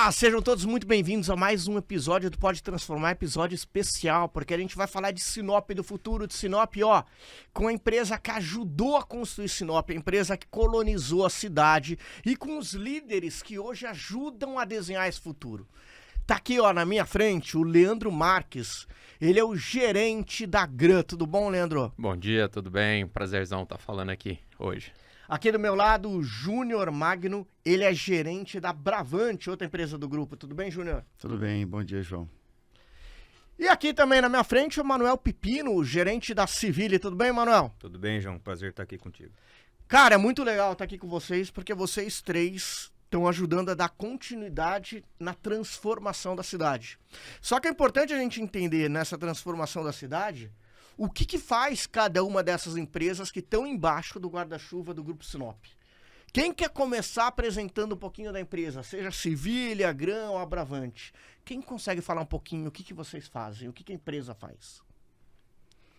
Olá, sejam todos muito bem-vindos a mais um episódio do Pode Transformar, episódio especial, porque a gente vai falar de Sinop, do futuro de Sinop, com a empresa que ajudou a construir Sinop, a empresa que colonizou a cidade e com os líderes que hoje ajudam a desenhar esse futuro. Tá aqui, na minha frente, o Leandro Marques, ele é o gerente da Gran. Tudo bom, Leandro? Bom dia, tudo bem? Prazerzão estar falando aqui hoje. Aqui do meu lado, o Júnior Magno, ele é gerente da Bravante, outra empresa do grupo. Tudo bem, Júnior? Tudo bem, bom dia, João. E aqui também na minha frente, o Manuel Pipino, gerente da Civile. Tudo bem, Manuel? Tudo bem, João? Prazer estar aqui contigo. Cara, é muito legal estar aqui com vocês, porque vocês três estão ajudando a dar continuidade na transformação da cidade. Só que é importante a gente entender nessa transformação da cidade o que faz cada uma dessas empresas que estão embaixo do guarda-chuva do Grupo Sinop. Quem quer começar apresentando um pouquinho da empresa, seja a Civile, a Gran ou a Bravante? Quem consegue falar um pouquinho o que vocês fazem, o que a empresa faz?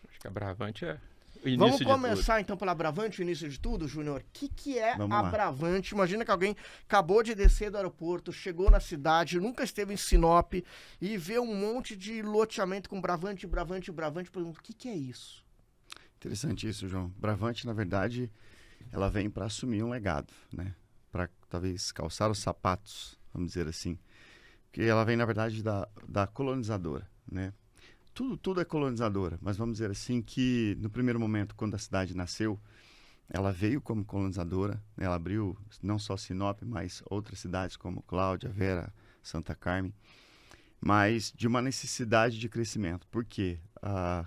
Acho que a Bravante é o início Vamos de começar tudo. então pela Bravante, o início de tudo, Júnior. O que é Vamos a lá. Bravante? Imagina que alguém acabou de descer do aeroporto, chegou na cidade, nunca esteve em Sinop e vê um monte de loteamento com Bravante, pergunta, o que é isso? Interessante isso, João. Bravante, na verdade, ela vem para assumir um legado, né? Para talvez calçar os sapatos, vamos dizer assim. Porque ela vem, na verdade, da colonizadora, né? Tudo é colonizadora, mas vamos dizer assim que no primeiro momento, quando a cidade nasceu, ela veio como colonizadora, né? Ela abriu não só Sinop, mas outras cidades como Cláudia, Vera, Santa Carmen, mas de uma necessidade de crescimento. Por quê? A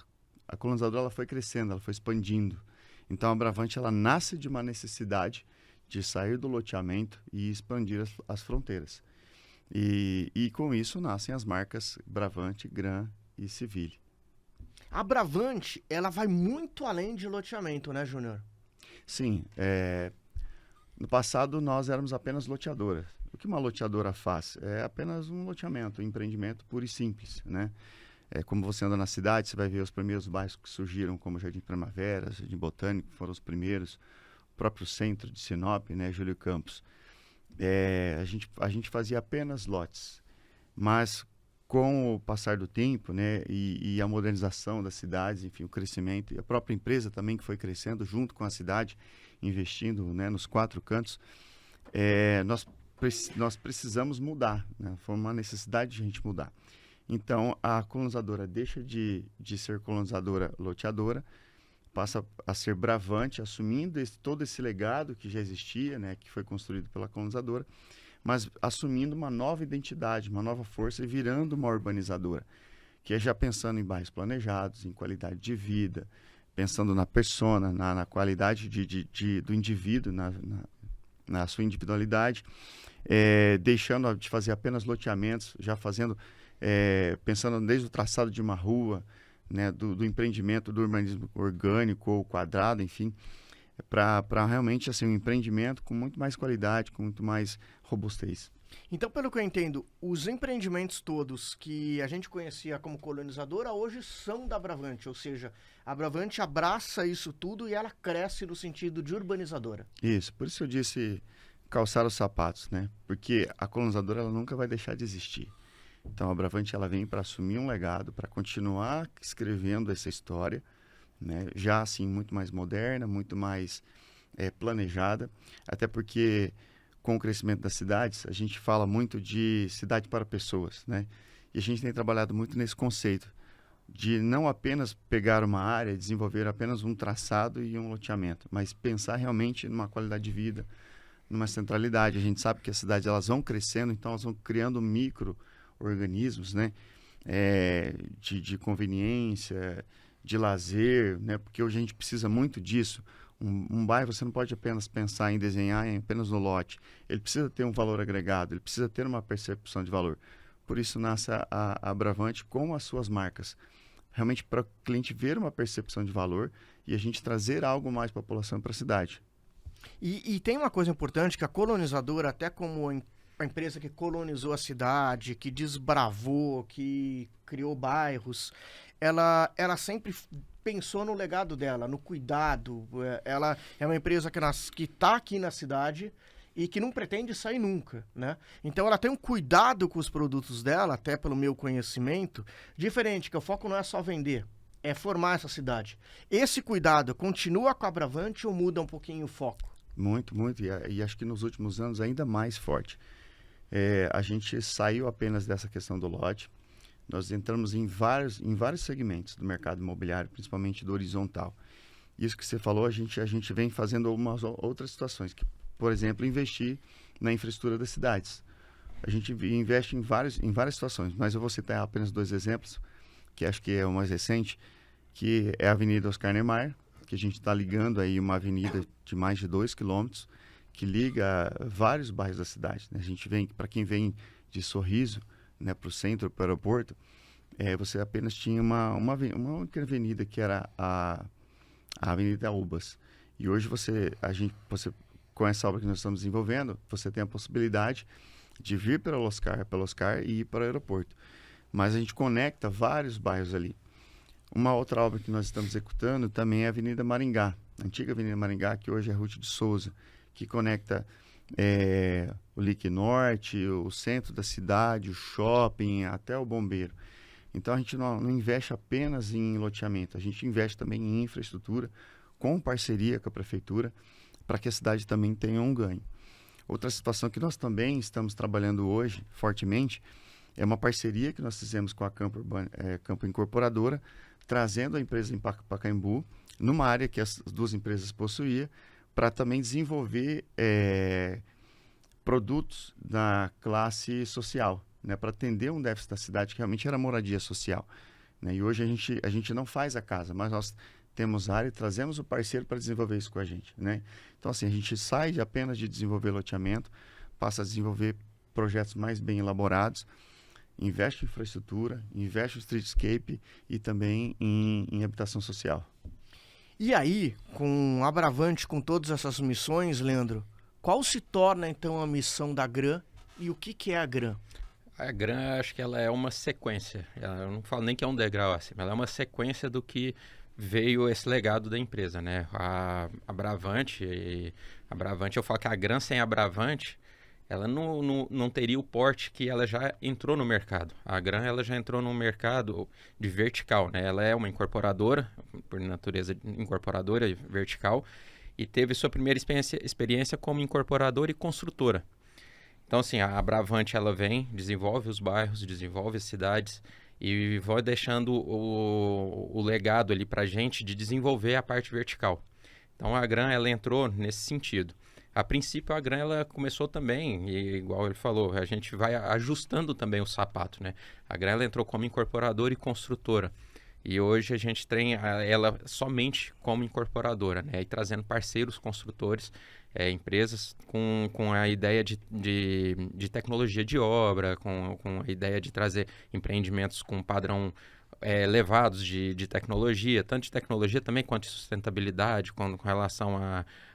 colonizadora ela foi crescendo, ela foi expandindo. Então a Bravante ela nasce de uma necessidade de sair do loteamento e expandir as fronteiras. E com isso nascem as marcas Bravante, Gran e Civile. A Bravante, ela vai muito além de loteamento, né, Júnior? Sim, no passado nós éramos apenas loteadoras. O que uma loteadora faz? É apenas um loteamento, um empreendimento puro e simples, né? Como você anda na cidade, você vai ver os primeiros bairros que surgiram, como Jardim Primavera, Jardim Botânico, foram os primeiros, o próprio centro de Sinop, né, Júlio Campos. A gente fazia apenas lotes, mas com o passar do tempo, né, e a modernização das cidades, enfim, o crescimento, e a própria empresa também que foi crescendo junto com a cidade, investindo, né, nos 4 cantos, nós precisamos mudar, né, foi uma necessidade de a gente mudar. Então, a colonizadora deixa de ser colonizadora loteadora, passa a ser Bravante, assumindo todo esse legado que já existia, né, que foi construído pela colonizadora, mas assumindo uma nova identidade, uma nova força e virando uma urbanizadora, que é já pensando em bairros planejados, em qualidade de vida, pensando na persona, na qualidade do indivíduo, na sua individualidade, deixando de fazer apenas loteamentos, já fazendo, pensando desde o traçado de uma rua, né, do empreendimento, do urbanismo orgânico ou quadrado, enfim, para realmente assim, um empreendimento com muito mais qualidade, com muito mais robustez. Então, pelo que eu entendo, os empreendimentos todos que a gente conhecia como colonizadora hoje são da Bravante, ou seja, a Bravante abraça isso tudo e ela cresce no sentido de urbanizadora. Isso, por isso eu disse calçar os sapatos, né? Porque a colonizadora ela nunca vai deixar de existir. Então a Bravante ela vem para assumir um legado, para continuar escrevendo essa história, né? Já assim muito mais moderna, muito mais planejada, até porque com o crescimento das cidades a gente fala muito de cidade para pessoas, né? E a gente tem trabalhado muito nesse conceito de não apenas pegar uma área, desenvolver apenas um traçado e um loteamento, mas pensar realmente numa qualidade de vida, numa centralidade. A gente sabe que as cidades elas vão crescendo, então elas vão criando micro-organismos, né? De conveniência, de lazer, né? Porque hoje a gente precisa muito disso. Um bairro você não pode apenas pensar em desenhar apenas no lote. Ele precisa ter um valor agregado, ele precisa ter uma percepção de valor. Por isso nasce a Bravante com as suas marcas. Realmente para o cliente ver uma percepção de valor e a gente trazer algo mais para a população e para a cidade. E tem uma coisa importante que a colonizadora, até como a empresa que colonizou a cidade, que desbravou, que criou bairros, ela sempre pensou no legado dela, no cuidado. Ela é uma empresa que está aqui na cidade e que não pretende sair nunca, né? Então ela tem um cuidado com os produtos dela, até pelo meu conhecimento, diferente, que o foco não é só vender, é formar essa cidade. Esse cuidado continua com a Abravante ou muda um pouquinho o foco? Muito, muito. E acho que nos últimos anos ainda mais forte. A gente saiu apenas dessa questão do lote. Nós entramos em vários segmentos do mercado imobiliário, principalmente do horizontal. Isso que você falou, a gente vem fazendo algumas outras situações, que, por exemplo, investir na infraestrutura das cidades. A gente investe em várias situações, mas eu vou citar apenas 2 exemplos, que acho que é o mais recente, que é a Avenida Oscar Niemeyer, que a gente está ligando aí uma avenida de mais de 2 quilômetros, que liga vários bairros da cidade, né? A gente vem, para quem vem de Sorriso, né, para o centro, para o aeroporto, você apenas tinha uma única avenida, que era a Avenida Ubas. E hoje você, com essa obra que nós estamos desenvolvendo, você tem a possibilidade de vir pelo Oscar e ir para o aeroporto. Mas a gente conecta vários bairros ali. Uma outra obra que nós estamos executando também é a Avenida Maringá, a antiga Avenida Maringá, que hoje é Ruth de Souza, que conecta o Lique Norte, o centro da cidade, o shopping, até o Bombeiro. Então a gente não investe apenas em loteamento, a gente investe também em infraestrutura, com parceria com a prefeitura, para que a cidade também tenha um ganho. Outra situação que nós também estamos trabalhando hoje fortemente é uma parceria que nós fizemos com a Campo Incorporadora, trazendo a empresa em Pacaembu, numa área que as 2 empresas possuíam, para também desenvolver produtos da classe social, né, para atender um déficit da cidade que realmente era moradia social, né? E hoje a gente não faz a casa, mas nós temos área e trazemos o parceiro para desenvolver isso com a gente, né? Então, assim, a gente sai apenas de desenvolver loteamento, passa a desenvolver projetos mais bem elaborados, investe em infraestrutura, investe em streetscape e também em habitação social. E aí, com a Abravante, com todas essas missões, Leandro, qual se torna então a missão da GRAN e o que é a GRAN? A GRAN, acho que ela é uma sequência. Eu não falo nem que é um degrau assim, ela é uma sequência do que veio esse legado da empresa, né? A Abravante, eu falo que a GRAN sem a Abravante, ela não teria o porte que ela já entrou no mercado. A GRAN, ela já entrou no mercado de vertical, né? Ela é uma incorporadora, por natureza incorporadora vertical, e teve sua primeira experiência como incorporadora e construtora. Então, assim, a Abravante, ela vem, desenvolve os bairros, desenvolve as cidades e vai deixando o legado ali para a gente de desenvolver a parte vertical. Então, a GRAN, ela entrou nesse sentido. A princípio, a GRAN, ela começou também, e igual ele falou, a gente vai ajustando também o sapato, né? A GRAN, ela entrou como incorporadora e construtora. E hoje a gente tem ela somente como incorporadora, né? E trazendo parceiros construtores, empresas com a ideia de tecnologia de obra, com a ideia de trazer empreendimentos com padrão elevados de tecnologia, tanto de tecnologia também quanto de sustentabilidade, com relação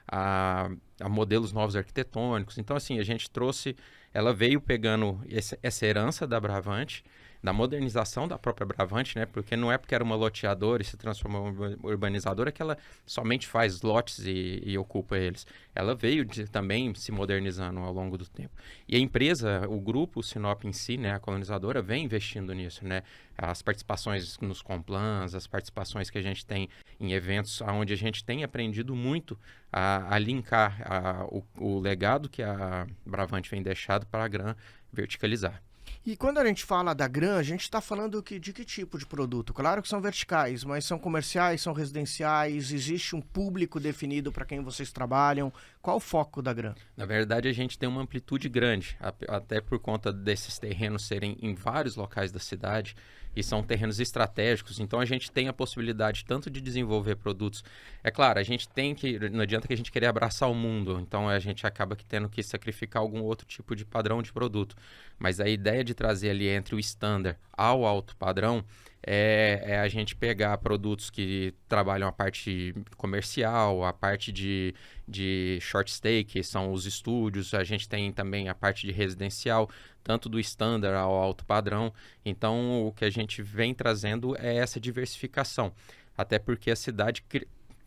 a modelos novos arquitetônicos. Então, assim, a gente trouxe, ela veio pegando essa herança da Abravante, da modernização da própria Abravante, né? Porque não é porque era uma loteadora e se transformou em uma urbanizadora que ela somente faz lotes e ocupa eles. Ela veio também se modernizando ao longo do tempo. E a empresa, o grupo, o Sinop em si, né? A colonizadora, vem investindo nisso, né? As participações nos Complans, as participações que a gente tem em eventos onde a gente tem aprendido muito a linkar o legado que a Abravante vem deixado para a GRAN verticalizar. E quando a gente fala da GRAN, a gente está falando de que tipo de produto? Claro que são verticais, mas são comerciais, são residenciais, existe um público definido para quem vocês trabalham? Qual o foco da GRAN? Na verdade, a gente tem uma amplitude grande, até por conta desses terrenos serem em vários locais da cidade e são terrenos estratégicos, então a gente tem a possibilidade tanto de desenvolver produtos. É claro, a gente tem que, não adianta que a gente querer abraçar o mundo, então a gente acaba tendo que sacrificar algum outro tipo de padrão de produto. Mas a ideia de trazer ali entre o standard ao alto padrão é a gente pegar produtos que trabalham a parte comercial, a parte de short stay, que são os estúdios, a gente tem também a parte de residencial, tanto do standard ao alto padrão. Então, o que a gente vem trazendo é essa diversificação, até porque a cidade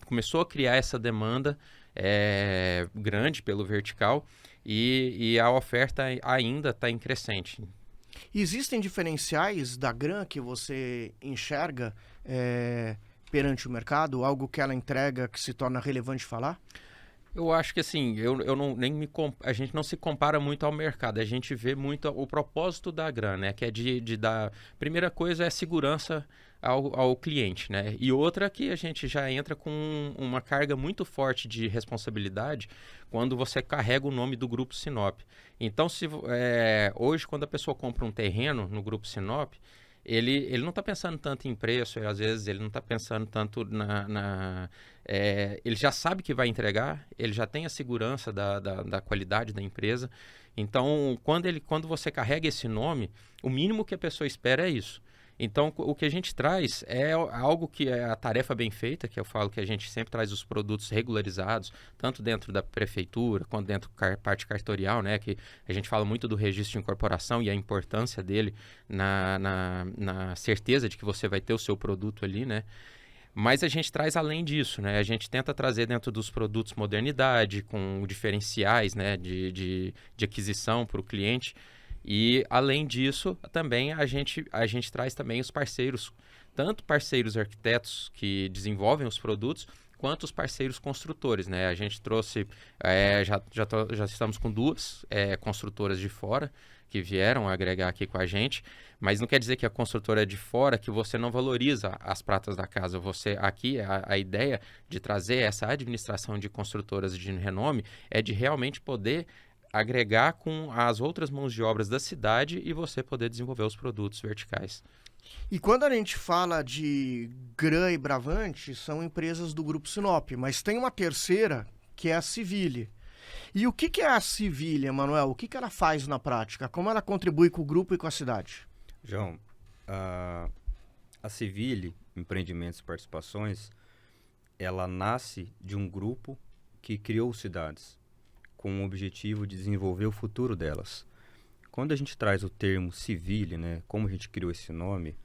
começou a criar essa demanda grande pelo vertical, e a oferta ainda está em crescente. Existem diferenciais da Gran que você enxerga perante o mercado? Algo que ela entrega que se torna relevante falar? Eu acho que assim, eu não, a gente não se compara muito ao mercado, a gente vê muito o propósito da Gran, né? Que é de dar... Primeira coisa é segurança ao cliente, né? E outra que a gente já entra com uma carga muito forte de responsabilidade quando você carrega o nome do Grupo Sinop. Então, hoje, quando a pessoa compra um terreno no Grupo Sinop, ele não está pensando tanto em preço, às vezes ele não está pensando tanto ele já sabe que vai entregar, ele já tem a segurança da qualidade da empresa. Então, quando você carrega esse nome, o mínimo que a pessoa espera é isso. Então, o que a gente traz é algo que é a tarefa bem feita, que eu falo que a gente sempre traz os produtos regularizados, tanto dentro da prefeitura, quanto dentro da parte cartorial, né? Que a gente fala muito do registro de incorporação e a importância dele na certeza de que você vai ter o seu produto ali, né? Mas a gente traz além disso, né? A gente tenta trazer dentro dos produtos modernidade, com diferenciais, né? de aquisição para o cliente. E, além disso, também a gente traz também os parceiros, tanto parceiros arquitetos que desenvolvem os produtos, quanto os parceiros construtores, né? A gente trouxe, já estamos com 2 construtoras de fora que vieram agregar aqui com a gente, mas não quer dizer que a construtora é de fora que você não valoriza as pratas da casa. Aqui, a ideia de trazer essa administração de construtoras de renome é de realmente poder agregar com as outras mãos de obras da cidade e você poder desenvolver os produtos verticais. E quando a gente fala de Gran e Bravante, são empresas do Grupo Sinop, mas tem uma terceira, que é a Civile. E o que é a Civile, Emanuel? O que ela faz na prática? Como ela contribui com o grupo e com a cidade? João, a Civile, Empreendimentos e Participações, ela nasce de um grupo que criou cidades, com o objetivo de desenvolver o futuro delas. Quando a gente traz o termo Civile, né, como a gente criou esse nome,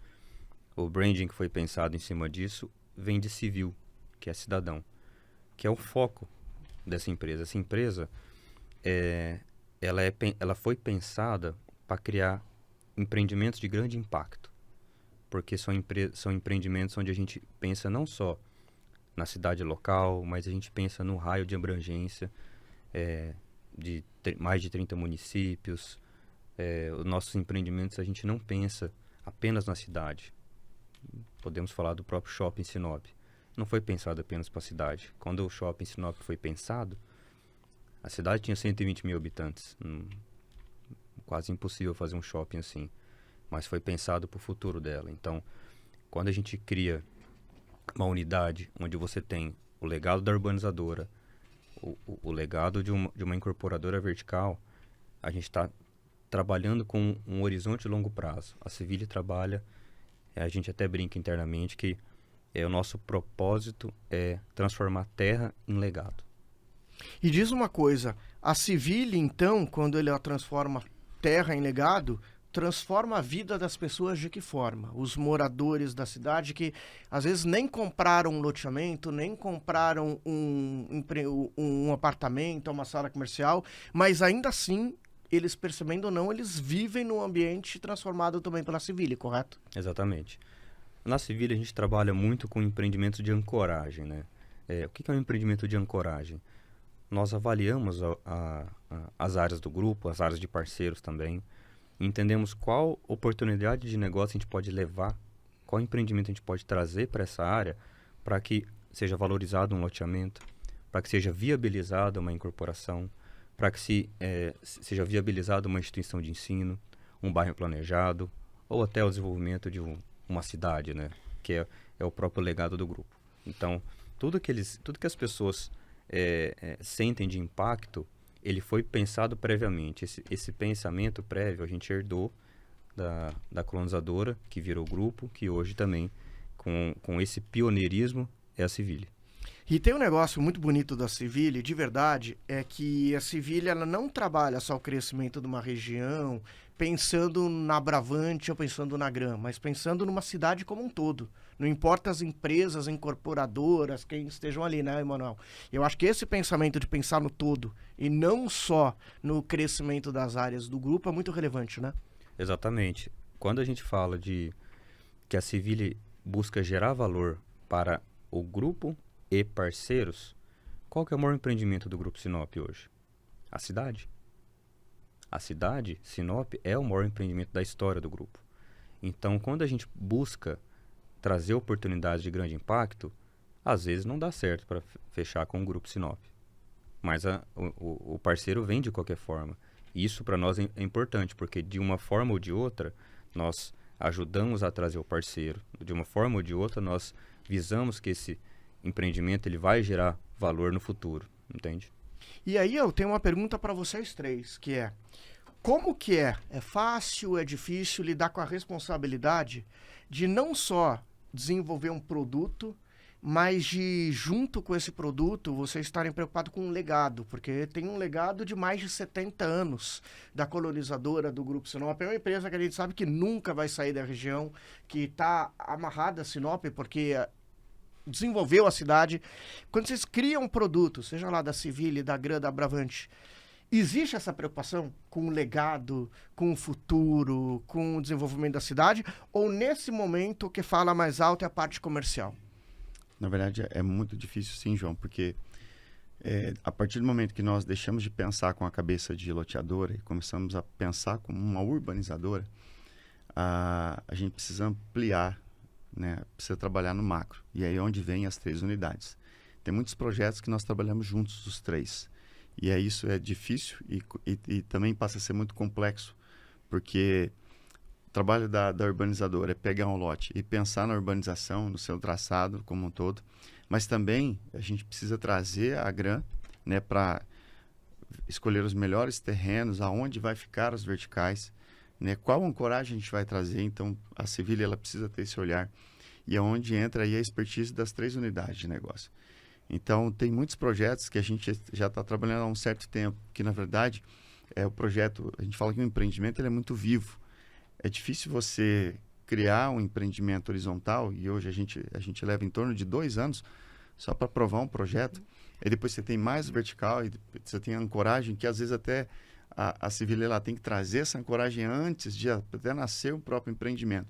o branding que foi pensado em cima disso vem de civil, que é cidadão, que é o foco dessa empresa. Essa empresa, ela foi pensada para criar empreendimentos de grande impacto, porque são empreendimentos onde a gente pensa não só na cidade local, mas a gente pensa no raio de abrangência, de mais de 30 municípios. Os nossos empreendimentos, a gente não pensa apenas na cidade. Podemos falar do próprio Shopping Sinop. Não foi pensado apenas para a cidade. Quando o Shopping Sinop foi pensado, a cidade tinha 120 mil habitantes. Quase impossível fazer um shopping assim. Mas foi pensado para o futuro dela. Então, quando a gente cria uma unidade onde você tem o legado da urbanizadora, o legado de uma incorporadora vertical, a gente está trabalhando com um horizonte de longo prazo. A Civile trabalha, a gente até brinca internamente que o nosso propósito é transformar terra em legado. E diz uma coisa, a Civile, então, quando ela transforma terra em legado, transforma a vida das pessoas de que forma? Os moradores da cidade que às vezes nem compraram um loteamento, nem compraram um apartamento, uma sala comercial, mas ainda assim, eles percebendo ou não, eles vivem num ambiente transformado também pela Civile, correto? Exatamente. Na Civile a gente trabalha muito com empreendimentos de ancoragem, né? O que é um empreendimento de ancoragem? Nós avaliamos as áreas do grupo, as áreas de parceiros também, entendemos qual oportunidade de negócio a gente pode levar, qual empreendimento a gente pode trazer para essa área para que seja valorizado um loteamento, para que seja viabilizada uma incorporação, para que seja viabilizada uma instituição de ensino, um bairro planejado, ou até o desenvolvimento de uma cidade, né? Que é o próprio legado do grupo. Então, tudo que as pessoas sentem de impacto, ele foi pensado previamente. Esse pensamento prévio a gente herdou da colonizadora, que virou grupo, que hoje também, com esse pioneirismo, é a Civile. E tem um negócio muito bonito da Civile, de verdade, é que a Civile ela não trabalha só o crescimento de uma região, pensando na Bravante ou pensando na Gran, mas pensando numa cidade como um todo. Não importa as empresas, incorporadoras, quem estejam ali, né, Emanuel? Eu acho que esse pensamento de pensar no todo e não só no crescimento das áreas do grupo é muito relevante, né? Exatamente. Quando a gente fala de que a Civile busca gerar valor para o grupo e parceiros, qual que é o maior empreendimento do Grupo Sinop hoje? A cidade. A cidade, Sinop, é o maior empreendimento da história do grupo. Então, quando a gente busca trazer oportunidades de grande impacto, às vezes não dá certo para fechar com o Grupo Sinop. Mas o parceiro vem de qualquer forma. E isso para nós é importante, porque de uma forma ou de outra, nós ajudamos a trazer o parceiro. De uma forma ou de outra, nós visamos que esse empreendimento ele vai gerar valor no futuro, entende? E aí eu tenho uma pergunta para vocês três, que é: como que é? É fácil, é difícil lidar com a responsabilidade de não só desenvolver um produto, mas de, junto com esse produto, vocês estarem preocupados com um legado, porque tem um legado de mais de 70 anos da colonizadora do Grupo Sinop. É uma empresa que a gente sabe que nunca vai sair da região, que está amarrada a Sinop, porque desenvolveu a cidade. Quando vocês criam um produto, seja lá da Civile, da Gran, da Bravante, existe essa preocupação com o legado, com o futuro, com o desenvolvimento da cidade? Ou nesse momento o que fala mais alto é a parte comercial? Na verdade, é muito difícil sim, João, porque a partir do momento que nós deixamos de pensar com a cabeça de loteadora e começamos a pensar como uma urbanizadora, a gente precisa ampliar, né? Precisa trabalhar no macro. E aí é onde vem as 3 unidades. Tem muitos projetos que nós trabalhamos juntos, os 3. E isso é difícil e também passa a ser muito complexo, porque o trabalho da urbanizadora é pegar um lote e pensar na urbanização, no seu traçado como um todo, mas também a gente precisa trazer a Gran, né, para escolher os melhores terrenos, aonde vai ficar os verticais, né, qual ancoragem a gente vai trazer. Então a Civile ela precisa ter esse olhar, e é onde entra aí a expertise das 3 unidades de negócio. Então tem muitos projetos que a gente já está trabalhando há um certo tempo, que na verdade o projeto, a gente fala que o empreendimento ele é muito vivo. É difícil você criar um empreendimento horizontal, e hoje a gente leva em torno de 2 anos só para provar um projeto. E depois você tem mais vertical, e você tem ancoragem, que às vezes até a Civile ela tem que trazer essa ancoragem antes de até nascer o próprio empreendimento.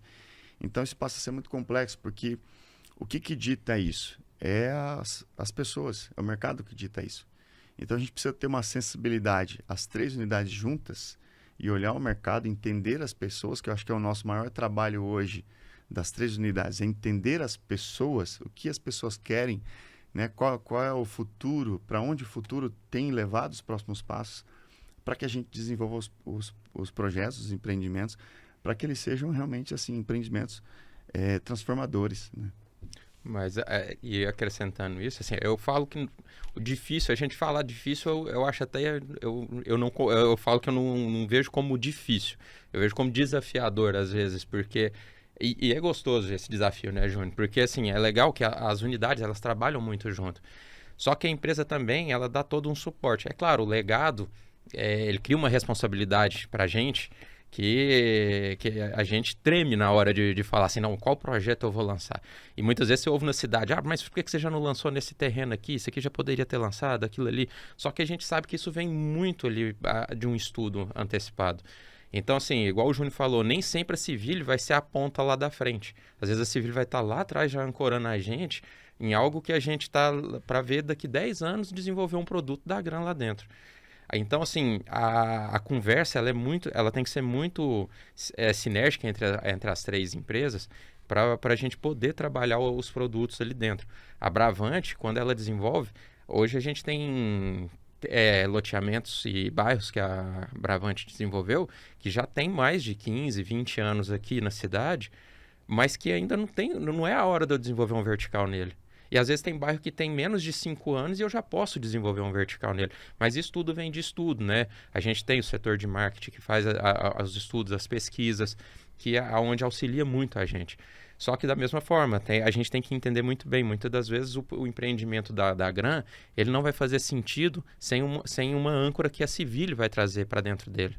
Então isso passa a ser muito complexo, porque o que dita isso? É as pessoas, é o mercado que dita isso. Então a gente precisa ter uma sensibilidade, as 3 unidades juntas, e olhar o mercado, entender as pessoas, que eu acho que é o nosso maior trabalho hoje das 3 unidades, é entender as pessoas, o que as pessoas querem, né? Qual é o futuro, para onde o futuro tem levado os próximos passos, para que a gente desenvolva os projetos, os empreendimentos, para que eles sejam realmente assim, empreendimentos transformadores, né? Mas, e acrescentando isso, assim, eu falo que o difícil, a gente falar difícil, eu acho até, eu falo que eu não vejo como difícil, eu vejo como desafiador às vezes, porque, e é gostoso esse desafio, né, Júnior? Porque, assim, é legal que as unidades, elas trabalham muito junto, só que a empresa também, ela dá todo um suporte. É claro, o legado, ele cria uma responsabilidade pra gente, que a gente treme na hora de falar assim, não, qual projeto eu vou lançar? E muitas vezes você ouve na cidade, mas por que você já não lançou nesse terreno aqui? Isso aqui já poderia ter lançado, aquilo ali. Só que a gente sabe que isso vem muito ali de um estudo antecipado. Então, assim, igual o Júnior falou, nem sempre a Civile vai ser a ponta lá da frente. Às vezes a Civile vai estar lá atrás já ancorando a gente em algo que a gente está para ver daqui 10 anos desenvolver um produto da Gran lá dentro. Então, assim, a conversa ela tem que ser muito sinérgica entre as 3 empresas para a gente poder trabalhar os produtos ali dentro. A Bravante, quando ela desenvolve, hoje a gente tem loteamentos e bairros que a Bravante desenvolveu que já tem mais de 15, 20 anos aqui na cidade, mas que ainda não é a hora de eu desenvolver um vertical nele. E às vezes tem bairro que tem menos de 5 anos e eu já posso desenvolver um vertical nele. Mas isso tudo vem de estudo, né? A gente tem o setor de marketing que faz os estudos, as pesquisas, que é onde auxilia muito a gente. Só que da mesma forma, a gente tem que entender muito bem, muitas das vezes o empreendimento da Gran, ele não vai fazer sentido sem uma âncora que a Civil vai trazer para dentro dele.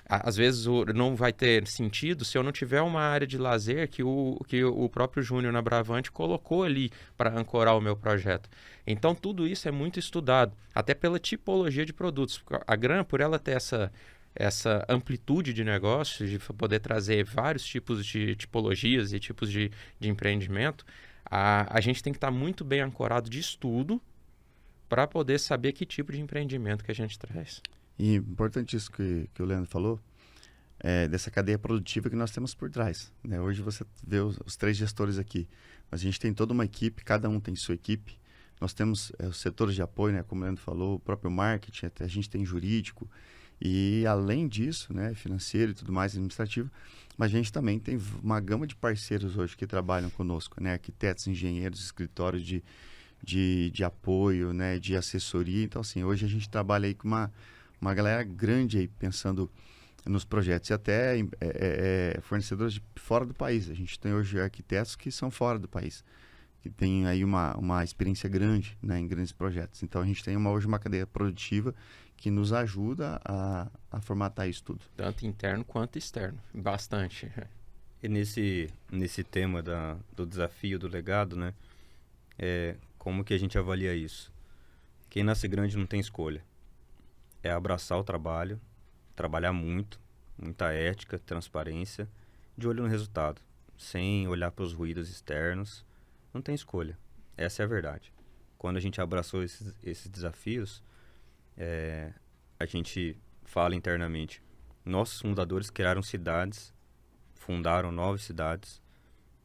Às vezes não vai ter sentido se eu não tiver uma área de lazer que o próprio Júnior na Bravante colocou ali para ancorar o meu projeto. Então, tudo isso é muito estudado, até pela tipologia de produtos. A Gran, por ela ter essa amplitude de negócio, de poder trazer vários tipos de tipologias e tipos de empreendimento, a gente tem que estar muito bem ancorado de estudo para poder saber que tipo de empreendimento que a gente traz. E importante isso que o Leandro falou, dessa cadeia produtiva que nós temos por trás, né? Hoje você vê os 3 gestores aqui, mas a gente tem toda uma equipe, cada um tem sua equipe. Nós temos os setores de apoio, né? Como o Leandro falou, o próprio marketing, a gente tem jurídico e além disso, né? Financeiro e tudo mais, administrativo, mas a gente também tem uma gama de parceiros hoje que trabalham conosco, né? Arquitetos, engenheiros, escritórios de apoio, né? De assessoria. Então, assim, hoje a gente trabalha aí com uma galera grande aí pensando nos projetos e até fornecedores de fora do país. A gente tem hoje arquitetos que são fora do país, que tem aí uma experiência grande, né, em grandes projetos. Então a gente tem hoje uma cadeia produtiva que nos ajuda a formatar isso tudo. Tanto interno quanto externo, bastante. E nesse tema do desafio, do legado, né, como que a gente avalia isso? Quem nasce grande não tem escolha. É abraçar o trabalho, trabalhar muito, muita ética, transparência, de olho no resultado, sem olhar para os ruídos externos. Não tem escolha. Essa é a verdade. Quando a gente abraçou esses desafios, a gente fala internamente. Nossos fundadores criaram cidades, fundaram 9 cidades,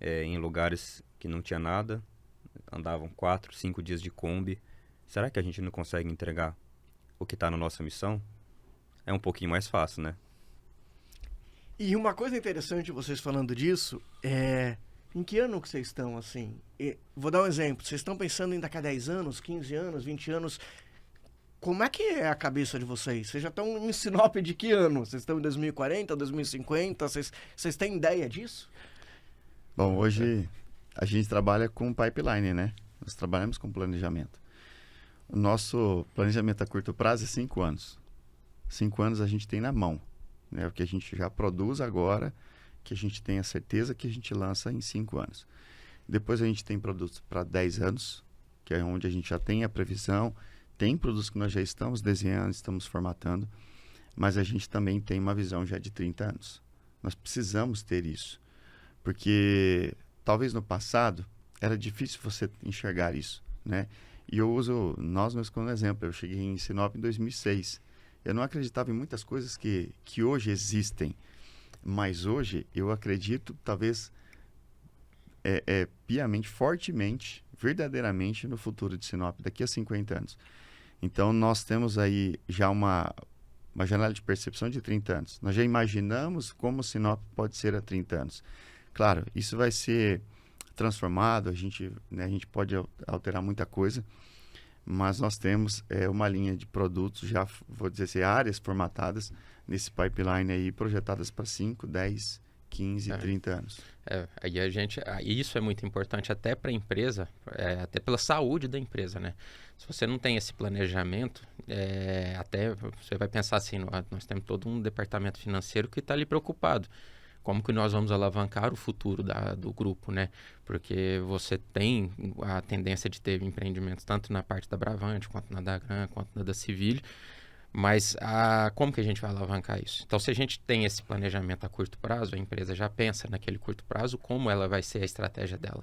em lugares que não tinha nada, andavam 4, 5 dias de Kombi. Será que a gente não consegue entregar o que está na nossa missão? É um pouquinho mais fácil, né? E uma coisa interessante vocês falando disso em que ano que vocês estão, assim? Vou dar um exemplo. Vocês estão pensando em daqui a 10 anos, 15 anos, 20 anos? Como é que é a cabeça de vocês? Vocês já estão em Sinop de que ano? Vocês estão em 2040, 2050? Vocês têm ideia disso? Bom, hoje a gente trabalha com pipeline, né? Nós trabalhamos com planejamento. O nosso planejamento a curto prazo é 5 anos. 5 anos a gente tem na mão, né? O que a gente já produz agora, que a gente tem a certeza que a gente lança em 5 anos. Depois a gente tem produtos para 10 anos, que é onde a gente já tem a previsão. Tem produtos que nós já estamos desenhando, estamos formatando, mas a gente também tem uma visão já de 30 anos. Nós precisamos ter isso, porque talvez no passado era difícil você enxergar isso, né? E eu uso nós mesmos como exemplo. Eu cheguei em Sinop em 2006. Eu não acreditava em muitas coisas que hoje existem, mas hoje eu acredito, talvez, piamente, fortemente, verdadeiramente no futuro de Sinop, daqui a 50 anos. Então, nós temos aí já uma janela de percepção de 30 anos. Nós já imaginamos como Sinop pode ser há 30 anos. Claro, isso vai ser transformado, a gente pode alterar muita coisa, mas nós temos uma linha de produtos, já vou dizer assim, áreas formatadas nesse pipeline aí, projetadas para 5, 10, 15, 30 anos. Aí isso é muito importante até para a empresa, até pela saúde da empresa, né? Se você não tem esse planejamento, até você vai pensar assim, nós temos todo um departamento financeiro que está ali preocupado. Como que nós vamos alavancar o futuro do grupo, né? Porque você tem a tendência de ter empreendimentos tanto na parte da Bravante, quanto na da Gran, quanto na da Civil. Mas como que a gente vai alavancar isso? Então, se a gente tem esse planejamento a curto prazo, a empresa já pensa naquele curto prazo como ela vai ser a estratégia dela.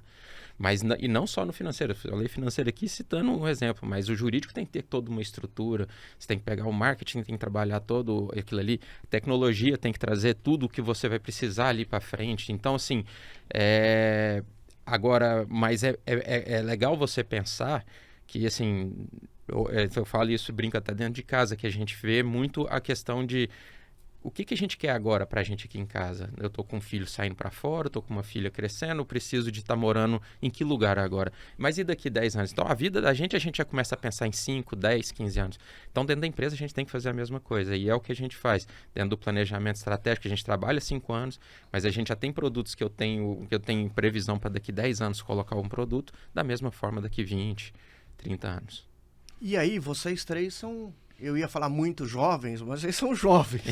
Mas e não só no financeiro. Eu falei financeiro aqui citando um exemplo, mas o jurídico tem que ter toda uma estrutura. Você tem que pegar o marketing, tem que trabalhar todo aquilo ali. A tecnologia tem que trazer tudo o que você vai precisar ali para frente. Então, assim, agora, mas é legal você pensar que, assim, eu falo isso, brinco até dentro de casa, que a gente vê muito a questão de o que a gente quer agora pra gente aqui em casa? Eu tô com um filho saindo pra fora, eu tô com uma filha crescendo, eu preciso de estar morando em que lugar agora? Mas e daqui 10 anos? Então, a vida da gente, a gente já começa a pensar em 5, 10, 15 anos. Então, dentro da empresa, a gente tem que fazer a mesma coisa. E é o que a gente faz. Dentro do planejamento estratégico, a gente trabalha 5 anos, mas a gente já tem produtos que eu tenho previsão para daqui 10 anos colocar um produto, da mesma forma daqui 20, 30 anos. E aí, vocês três são, eu ia falar muito jovens, mas vocês são jovens.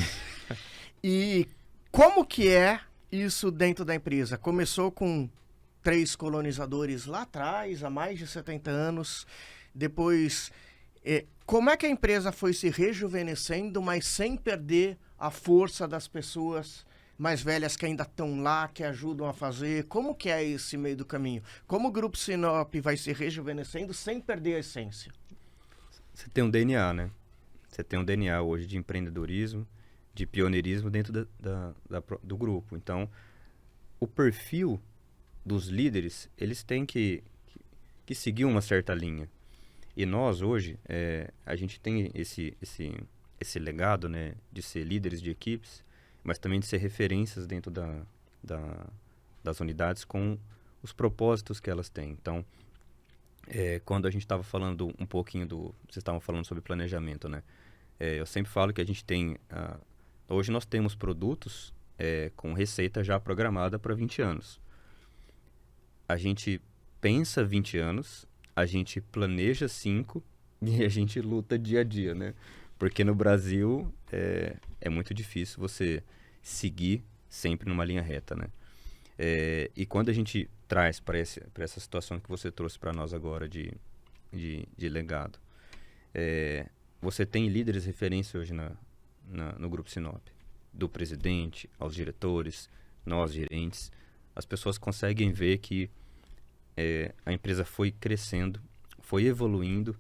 E como que é isso dentro da empresa? Começou com 3 colonizadores lá atrás, há mais de 70 anos. Depois, como é que a empresa foi se rejuvenescendo, mas sem perder a força das pessoas mais velhas que ainda estão lá, que ajudam a fazer? Como que é esse meio do caminho? Como o Grupo Sinop vai se rejuvenescendo sem perder a essência? Você tem um DNA, né? Você tem um DNA hoje de empreendedorismo, de pioneirismo dentro do grupo. Então, o perfil dos líderes, eles têm que seguir uma certa linha. E nós, hoje, a gente tem esse legado, né, de ser líderes de equipes, mas também de ser referências dentro das unidades com os propósitos que elas têm. Então, quando a gente estava falando um pouquinho vocês estavam falando sobre planejamento, né? Eu sempre falo que a gente tem... hoje nós temos produtos com receita já programada para 20 anos. A gente pensa 20 anos, a gente planeja 5 e a gente luta dia a dia, né? Porque no Brasil é muito difícil você seguir sempre numa linha reta, né? E quando a gente traz para essa situação que você trouxe para nós agora de legado, você tem líderes referência hoje no Grupo Sinop, do presidente aos diretores, nós gerentes. As pessoas conseguem ver que a empresa foi crescendo, foi evoluindo,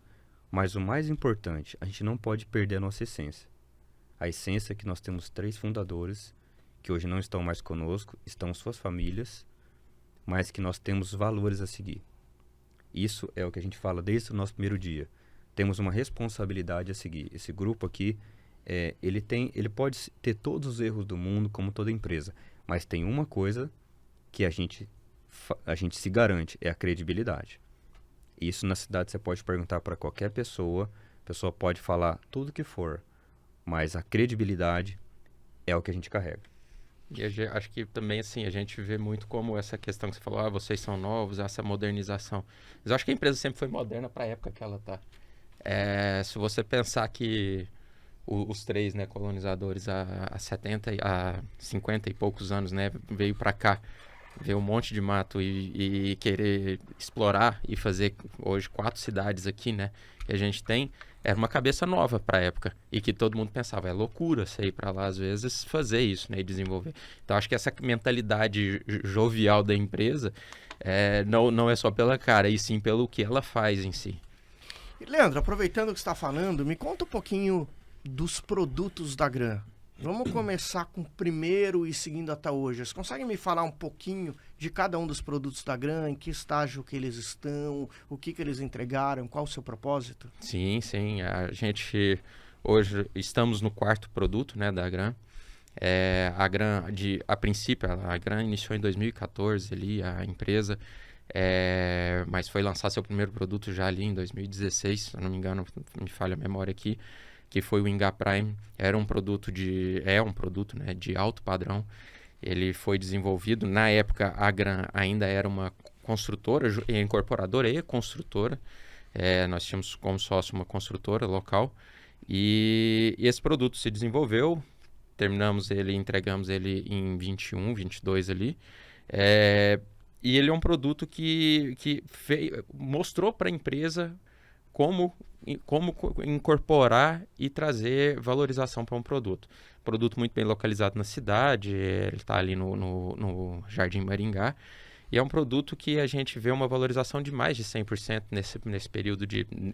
mas o mais importante, a gente não pode perder a nossa essência. A essência é que nós temos 3 fundadores que hoje não estão mais conosco, estão suas famílias, mas que nós temos valores a seguir. Isso é o que a gente fala desde o nosso primeiro dia. Temos uma responsabilidade a seguir. Esse grupo aqui, ele pode ter todos os erros do mundo, como toda empresa, mas tem uma coisa que a gente se garante, é a credibilidade. Isso na cidade você pode perguntar para qualquer pessoa, a pessoa pode falar tudo que for, mas a credibilidade é o que a gente carrega. E acho que também, assim, a gente vê muito como essa questão que você falou, vocês são novos, essa modernização. Mas eu acho que a empresa sempre foi moderna para a época que ela está. Se você pensar que os 3, né, colonizadores há 50 e poucos anos, né, veio para cá, ver um monte de mato e querer explorar e fazer hoje 4 cidades aqui, né, que a gente tem, era uma cabeça nova para a época e que todo mundo pensava, é loucura você ir para lá às vezes fazer isso, né, e desenvolver. Então acho que essa mentalidade jovial da empresa não é só pela cara, e sim pelo que ela faz em si. E Leandro, aproveitando que você está falando, me conta um pouquinho dos produtos da Gran. Vamos começar com o primeiro e seguindo até hoje. Vocês conseguem me falar um pouquinho de cada um dos produtos da Gran, em que estágio que eles estão, o que eles entregaram, qual o seu propósito? Sim. A gente hoje estamos no 4º produto, né, da Gran. A Gran, a princípio, a Gran iniciou em 2014 ali, a empresa, mas foi lançar seu primeiro produto já ali em 2016, se eu não me engano, me falha a memória aqui, que foi o Enga Prime. É um produto, né, de alto padrão. Ele foi desenvolvido, na época a Gran ainda era uma construtora, incorporadora e construtora. Nós tínhamos como sócio uma construtora local. E esse produto se desenvolveu, entregamos ele em 21, 22 ali. E ele é um produto que mostrou para a empresa como incorporar e trazer valorização para um produto. Produto muito bem localizado na cidade, ele está ali no Jardim Maringá, e é um produto que a gente vê uma valorização de mais de 100% nesse período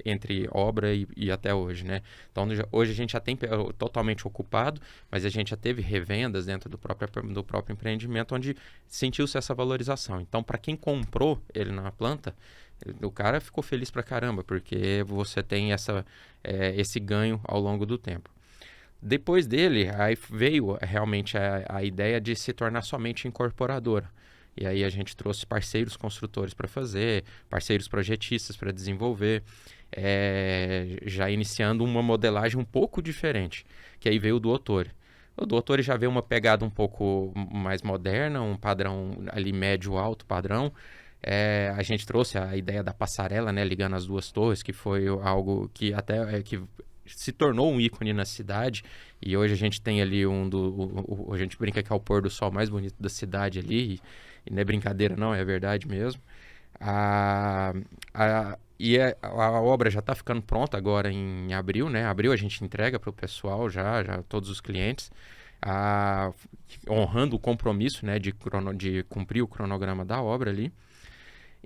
entre obra e até hoje, né? Então, hoje a gente já tem totalmente ocupado, mas a gente já teve revendas dentro do próprio empreendimento, onde sentiu-se essa valorização. Então, para quem comprou ele na planta, o cara ficou feliz pra caramba, porque você tem esse ganho ao longo do tempo. Depois dele, aí veio realmente a ideia de se tornar somente incorporadora. E aí a gente trouxe parceiros construtores para fazer, parceiros projetistas para desenvolver, já iniciando uma modelagem um pouco diferente, que aí veio o do Otori. O do Otori já veio uma pegada um pouco mais moderna, um padrão ali médio-alto padrão. A gente trouxe a ideia da passarela, né, ligando as duas torres, que foi algo que até que se tornou um ícone na cidade. E hoje a gente tem ali a gente brinca que é o pôr do sol mais bonito da cidade ali. E não é brincadeira não, é verdade mesmo. A obra já está ficando pronta agora em abril, né? Abril a gente entrega para o pessoal já todos os clientes, honrando o compromisso, né, de cumprir o cronograma da obra ali.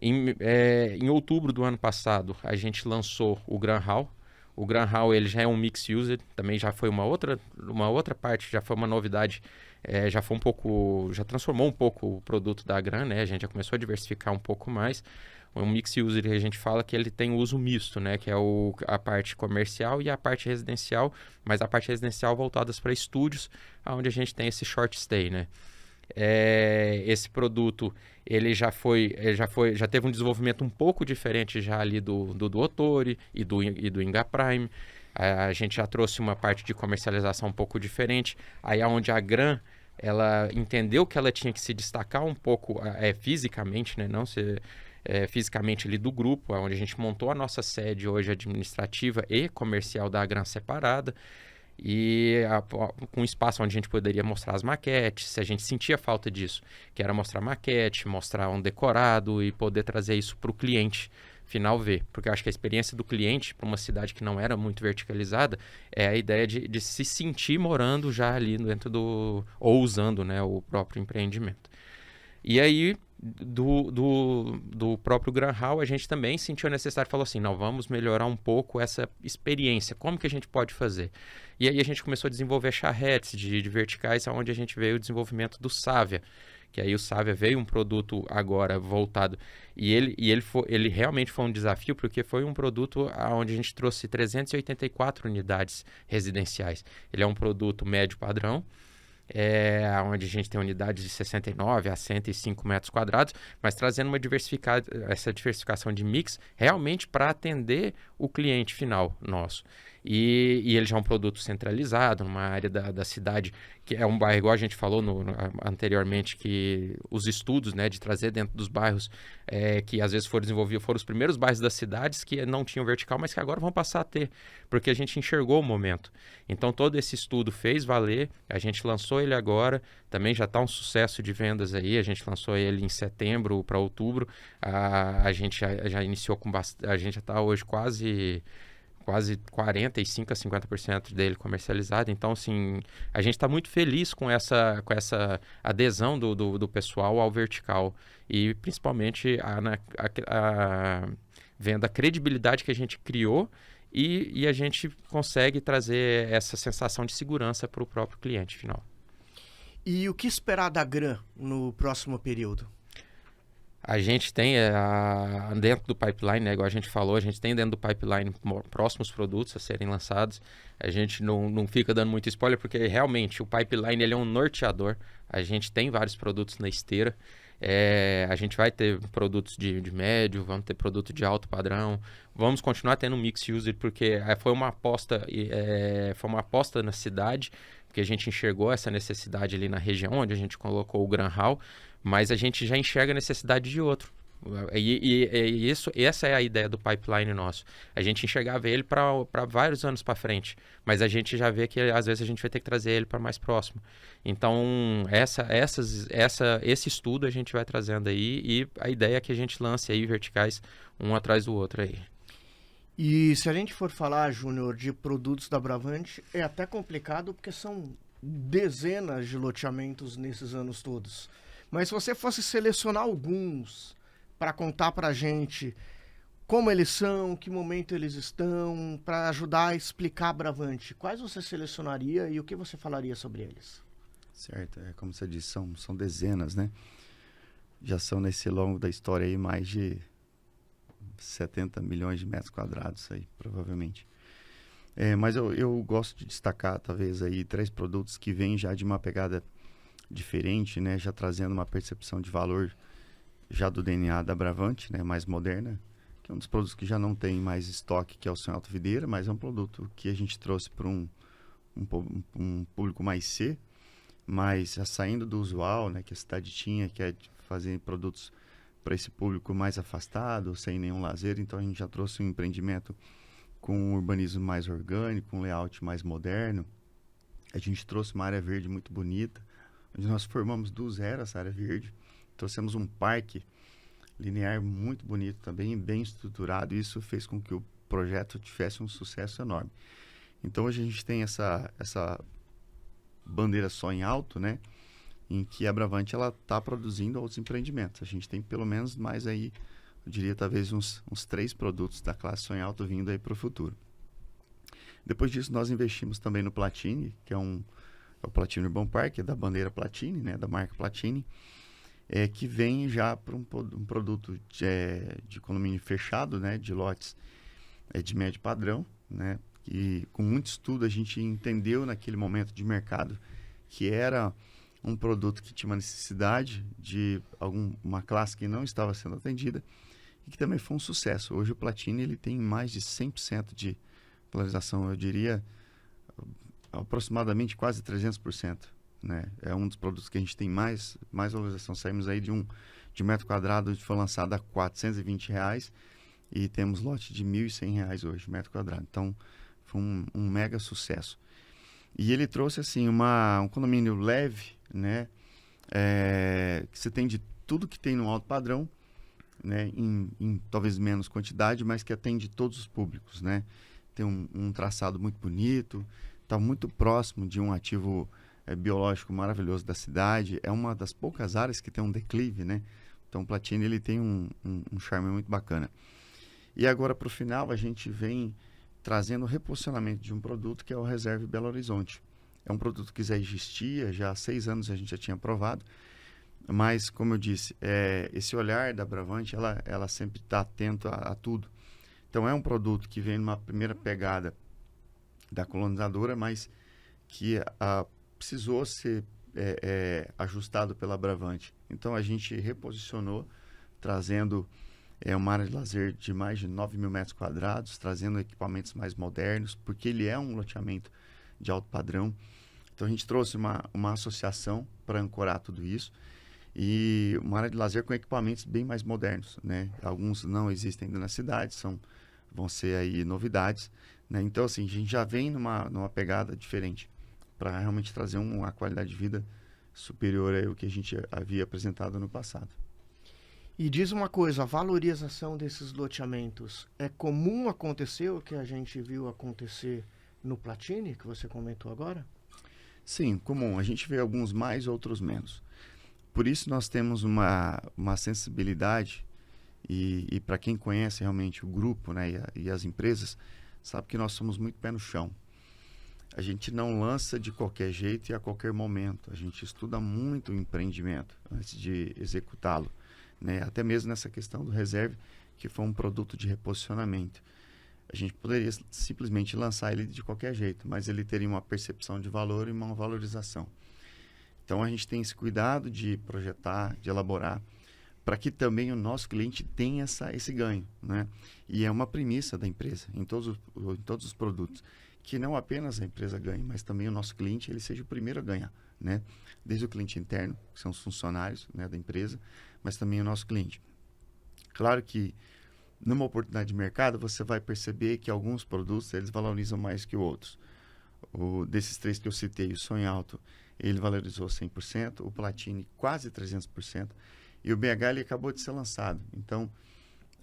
Em outubro do ano passado, a gente lançou o Gran Hall. O Gran Hall ele já é um mix user, também já foi uma outra parte, já foi uma novidade, já transformou um pouco o produto da Gran, né? A gente já começou a diversificar um pouco mais. Um mix user que a gente fala que ele tem uso misto, né? Que é a parte comercial e a parte residencial, mas a parte residencial voltadas para estúdios, onde a gente tem esse short stay, né? Esse produto ele já teve um desenvolvimento um pouco diferente já ali do Otori e do Inga Prime. A gente já trouxe uma parte de comercialização um pouco diferente. Aí onde a Gran ela entendeu que ela tinha que se destacar um pouco fisicamente, né? Não ser fisicamente ali do grupo, onde a gente montou a nossa sede hoje administrativa e comercial da Gran separada. E com espaço onde a gente poderia mostrar as maquetes, se a gente sentia falta disso, que era mostrar maquete, mostrar um decorado e poder trazer isso para o cliente final ver. Porque eu acho que a experiência do cliente para uma cidade que não era muito verticalizada é a ideia de se sentir morando já ali dentro ou usando, né, o próprio empreendimento. E aí, do próprio Gran Hall, a gente também sentiu a necessidade, falou assim, não, vamos melhorar um pouco essa experiência, como que a gente pode fazer? E aí a gente começou a desenvolver charretes de verticais, onde a gente veio o desenvolvimento do Savia, que aí o Savia veio um produto agora voltado, e ele realmente foi um desafio, porque foi um produto onde a gente trouxe 384 unidades residenciais. Ele é um produto médio padrão, onde a gente tem unidades de 69 a 105 metros quadrados, mas trazendo essa diversificação de mix realmente para atender o cliente final nosso. E ele já é um produto centralizado, numa área da cidade, que é um bairro, igual a gente falou anteriormente, que os estudos, né, de trazer dentro dos bairros que às vezes foram desenvolvidos, foram os primeiros bairros das cidades que não tinham vertical, mas que agora vão passar a ter, porque a gente enxergou o momento. Então todo esse estudo fez valer, a gente lançou ele agora, também já está um sucesso de vendas aí, a gente lançou ele em setembro para outubro, a gente já iniciou a gente já está hoje quase 45% a 50% dele comercializado. Então, assim, a gente está muito feliz com essa adesão do pessoal ao vertical e, principalmente, vendo a credibilidade que a gente criou e a gente consegue trazer essa sensação de segurança para o próprio cliente final. E o que esperar da Gran no próximo período? A gente tem dentro do pipeline, né, igual a gente falou, a gente tem dentro do pipeline próximos produtos a serem lançados. A gente não fica dando muito spoiler, porque realmente o pipeline ele é um norteador. A gente tem vários produtos na esteira. A gente vai ter produtos de médio, vamos ter produto de alto padrão. Vamos continuar tendo um mix user, porque foi uma aposta na cidade, porque a gente enxergou essa necessidade ali na região, onde a gente colocou o Gran Hall, mas a gente já enxerga a necessidade de outro. Essa é a ideia do pipeline nosso. A gente enxergava ele para vários anos para frente, mas a gente já vê que às vezes a gente vai ter que trazer ele para mais próximo. Então, esse estudo a gente vai trazendo aí, e a ideia é que a gente lance aí verticais um atrás do outro aí. E se a gente for falar, Júnior, de produtos da Bravante, é até complicado porque são dezenas de loteamentos nesses anos todos. Mas se você fosse selecionar alguns para contar para a gente como eles são, que momento eles estão, para ajudar a explicar a Bravante, quais você selecionaria e o que você falaria sobre eles? Certo, como você disse, são dezenas, né? Já são nesse longo da história aí mais de 70 milhões de metros quadrados aí, provavelmente. Mas eu gosto de destacar, talvez, aí 3 produtos que vêm já de uma pegada diferente, né? Já trazendo uma percepção de valor já do DNA da Bravante, né? Mais moderna, que é um dos produtos que já não tem mais estoque, que é o Sonho Alto Videira, mas é um produto que a gente trouxe para um público mais C, mas já saindo do usual, né? Que a cidade tinha, que é de fazer produtos para esse público mais afastado, sem nenhum lazer. Então a gente já trouxe um empreendimento com um urbanismo mais orgânico, um layout mais moderno. A gente trouxe uma área verde muito bonita, onde nós formamos do zero essa área verde. Trouxemos um parque linear muito bonito também, bem estruturado. E isso fez com que o projeto tivesse um sucesso enorme. Então hoje a gente tem essa bandeira Sonho Alto, né? Em que a Bravante ela está produzindo outros empreendimentos. A gente tem pelo menos mais aí, eu diria talvez uns 3 produtos da classe Sonho Alto vindo aí para o futuro. Depois disso nós investimos também no Platini, que é o Platini Urban Park, é da bandeira Platini, né, da marca Platini, que vem já para um produto de condomínio fechado, né, de lotes de médio padrão, né, e com muito estudo a gente entendeu naquele momento de mercado que era um produto que tinha uma necessidade de uma classe que não estava sendo atendida e que também foi um sucesso. Hoje o Platini ele tem mais de 100% de valorização, eu diria aproximadamente quase 300%. Né? É um dos produtos que a gente tem mais valorização. Saímos aí de um metro quadrado que foi lançado a R$420 e temos lote de R$1.100 hoje, metro quadrado. Então foi um mega sucesso. E ele trouxe assim um condomínio leve, né? Que você tem de tudo que tem no alto padrão, né? Em talvez menos quantidade, mas que atende todos os públicos, né? Tem um traçado muito bonito, está muito próximo de um ativo biológico maravilhoso da cidade. É uma das poucas áreas que tem um declive, né? Então o Platini ele tem um charme muito bacana. E agora para o final a gente vem trazendo o reposicionamento de um produto que é o Reserve Belo Horizonte. É um produto que já existia, já há 6 anos a gente já tinha aprovado, mas, como eu disse, esse olhar da Bravante, ela sempre está atento a tudo. Então, é um produto que vem numa primeira pegada da colonizadora, mas que precisou ser ajustado pela Bravante. Então, a gente reposicionou, trazendo uma área de lazer de mais de 9.000 metros quadrados, trazendo equipamentos mais modernos, porque ele é um loteamento de alto padrão. Então a gente trouxe uma associação para ancorar tudo isso e uma área de lazer com equipamentos bem mais modernos, né? Alguns não existem ainda na cidade, vão ser aí novidades, né? Então assim, a gente já vem numa pegada diferente para realmente trazer uma qualidade de vida superior ao que a gente havia apresentado no passado. E diz uma coisa, a valorização desses loteamentos é comum acontecer o que a gente viu acontecer no Platini, que você comentou agora? Sim, comum. A gente vê alguns mais, outros menos. Por isso nós temos uma sensibilidade e para quem conhece realmente o grupo, né, e as empresas, sabe que nós somos muito pé no chão. A gente não lança de qualquer jeito e a qualquer momento. A gente estuda muito o empreendimento antes de executá-lo. Né? Até mesmo nessa questão do reserve, que foi um produto de reposicionamento. A gente poderia simplesmente lançar ele de qualquer jeito, mas ele teria uma percepção de valor e uma valorização. Então a gente tem esse cuidado de projetar, de elaborar, para que também o nosso cliente tenha esse ganho. Né? E é uma premissa da empresa, em todos os produtos, que não apenas a empresa ganhe, mas também o nosso cliente ele seja o primeiro a ganhar. Né? Desde o cliente interno, que são os funcionários, né, da empresa, mas também o nosso cliente. Claro que numa oportunidade de mercado você vai perceber que alguns produtos eles valorizam mais que outros. Desses 3 que eu citei, o Sonho Alto ele valorizou 100%, o Platini quase 300% e o BH ele acabou de ser lançado. Então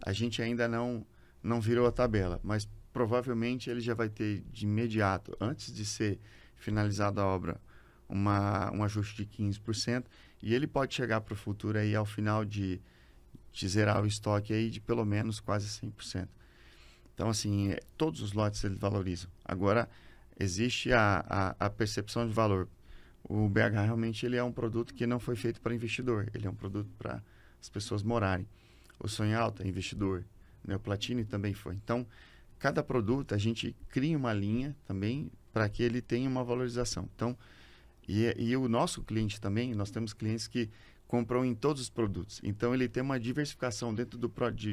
a gente ainda não virou a tabela, mas provavelmente ele já vai ter de imediato, antes de ser finalizada a obra, um ajuste de 15%, e ele pode chegar para o futuro aí ao final de zerar o estoque aí de pelo menos quase 100%. Então, assim, todos os lotes eles valorizam. Agora, existe a percepção de valor. O BH realmente ele é um produto que não foi feito para investidor, ele é um produto para as pessoas morarem. O Sonho Alto é investidor, né? O Platini também foi. Então, cada produto a gente cria uma linha também para que ele tenha uma valorização. Então, e o nosso cliente também, nós temos clientes que compram em todos os produtos. Então, ele tem uma diversificação dentro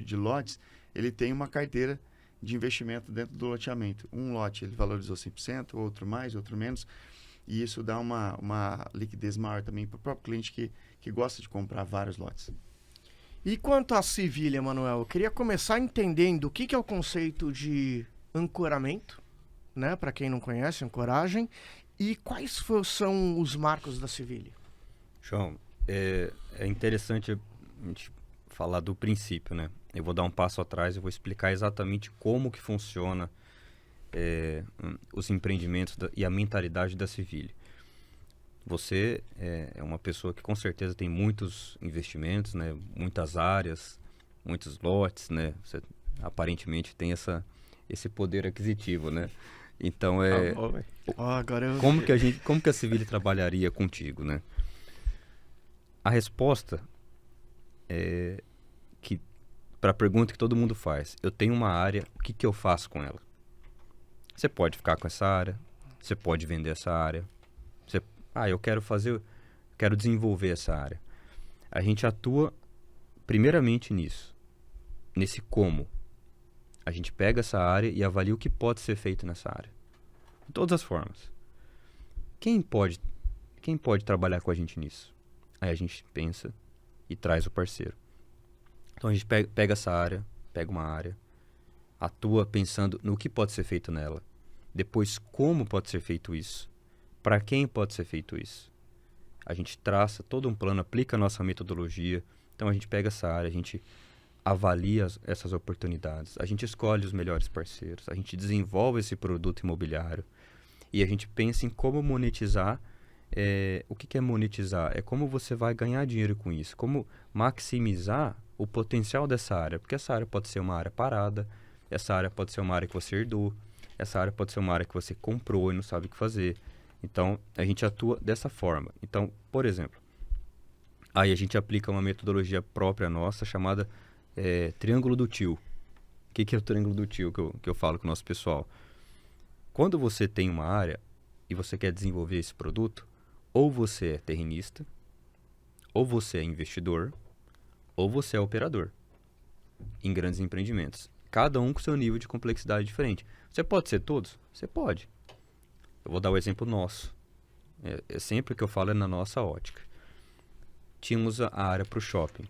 de lotes, ele tem uma carteira de investimento dentro do loteamento. Um lote ele valorizou 100%, outro mais, outro menos, e isso dá uma liquidez maior também para o próprio cliente que gosta de comprar vários lotes. E quanto à Civil, Manuel, eu queria começar entendendo o que é o conceito de ancoramento, né? Para quem não conhece, ancoragem, e quais são os marcos da Civil. João, é interessante a gente falar do princípio, né? Eu vou dar um passo atrás e vou explicar exatamente como que funciona os empreendimentos e a mentalidade da Civil. Você é uma pessoa que com certeza tem muitos investimentos, né? Muitas áreas, muitos lotes, né? Você aparentemente tem esse poder aquisitivo, né? Então como que a Civil trabalharia contigo, né? A resposta é que para a pergunta que todo mundo faz, eu tenho uma área, o que eu faço com ela? Você pode ficar com essa área, você pode vender essa área. Eu quero desenvolver essa área. A gente atua primeiramente nesse como. A gente pega essa área e avalia o que pode ser feito nessa área. De todas as formas. Quem pode trabalhar com a gente nisso? Aí a gente pensa e traz o parceiro. Então a gente pega essa área, pega uma área, atua pensando no que pode ser feito nela. Depois, como pode ser feito isso? Para quem pode ser feito isso? A gente traça todo um plano, aplica a nossa metodologia. Então a gente pega essa área, a gente avalia essas oportunidades, a gente escolhe os melhores parceiros, a gente desenvolve esse produto imobiliário e a gente pensa em como monetizar. O que é monetizar? É como você vai ganhar dinheiro com isso, como maximizar o potencial dessa área, porque essa área pode ser uma área parada, essa área pode ser uma área que você herdou, essa área pode ser uma área que você comprou e não sabe o que fazer. Então, a gente atua dessa forma. Então, por exemplo, aí a gente aplica uma metodologia própria nossa chamada Triângulo do Tio. O que é o Triângulo do Tio que eu falo com o nosso pessoal? Quando você tem uma área e você quer desenvolver esse produto, ou você é terrenista, ou você é investidor, ou você é operador em grandes empreendimentos. Cada um com seu nível de complexidade diferente. Você pode ser todos? Você pode. Eu vou dar o exemplo nosso. Sempre que eu falo é na nossa ótica. Tínhamos a área para o shopping.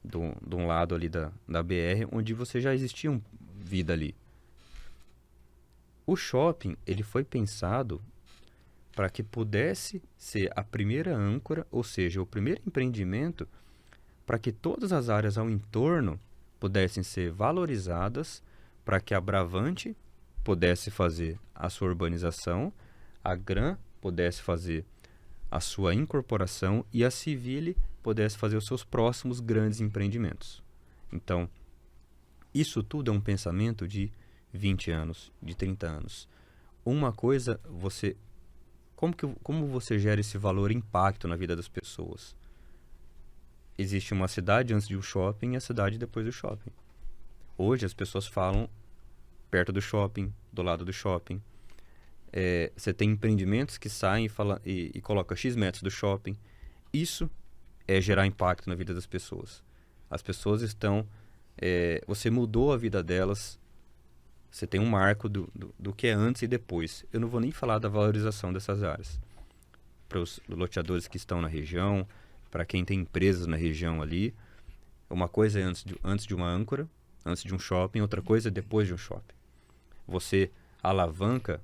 De um lado ali da BR, onde você já existia vida ali. O shopping, ele foi pensado para que pudesse ser a primeira âncora, ou seja, o primeiro empreendimento, para que todas as áreas ao entorno pudessem ser valorizadas, para que a Bravante pudesse fazer a sua urbanização, a Gran pudesse fazer a sua incorporação e a Civil pudesse fazer os seus próximos grandes empreendimentos. Então, isso tudo é um pensamento de 20 anos, de 30 anos. Uma coisa, como você gera esse valor e impacto na vida das pessoas? Existe uma cidade antes de um shopping e a cidade depois do shopping. Hoje as pessoas falam perto do shopping, do lado do shopping. Você tem empreendimentos que saem e colocam X metros do shopping. Isso é gerar impacto na vida das pessoas. As pessoas estão... você mudou a vida delas. Você tem um marco do que é antes e depois. Eu não vou nem falar da valorização dessas áreas. Para os loteadores que estão na região, para quem tem empresas na região ali. Uma coisa é antes de uma âncora, antes de um shopping, outra coisa é depois de um shopping. Você alavanca,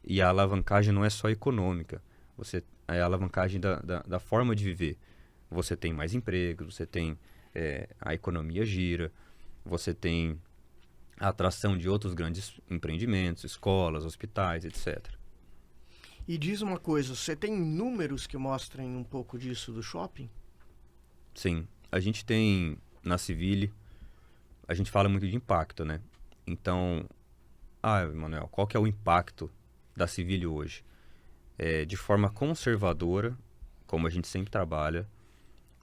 e a alavancagem não é só econômica, é a alavancagem da forma de viver. Você tem mais empregos, você tem a economia gira, você tem a atração de outros grandes empreendimentos, escolas, hospitais, etc. E diz uma coisa, você tem números que mostrem um pouco disso do shopping? Sim, a gente tem na Civil, a gente fala muito de impacto, né? Então, Manuel, qual que é o impacto da Civil hoje? De forma conservadora, como a gente sempre trabalha,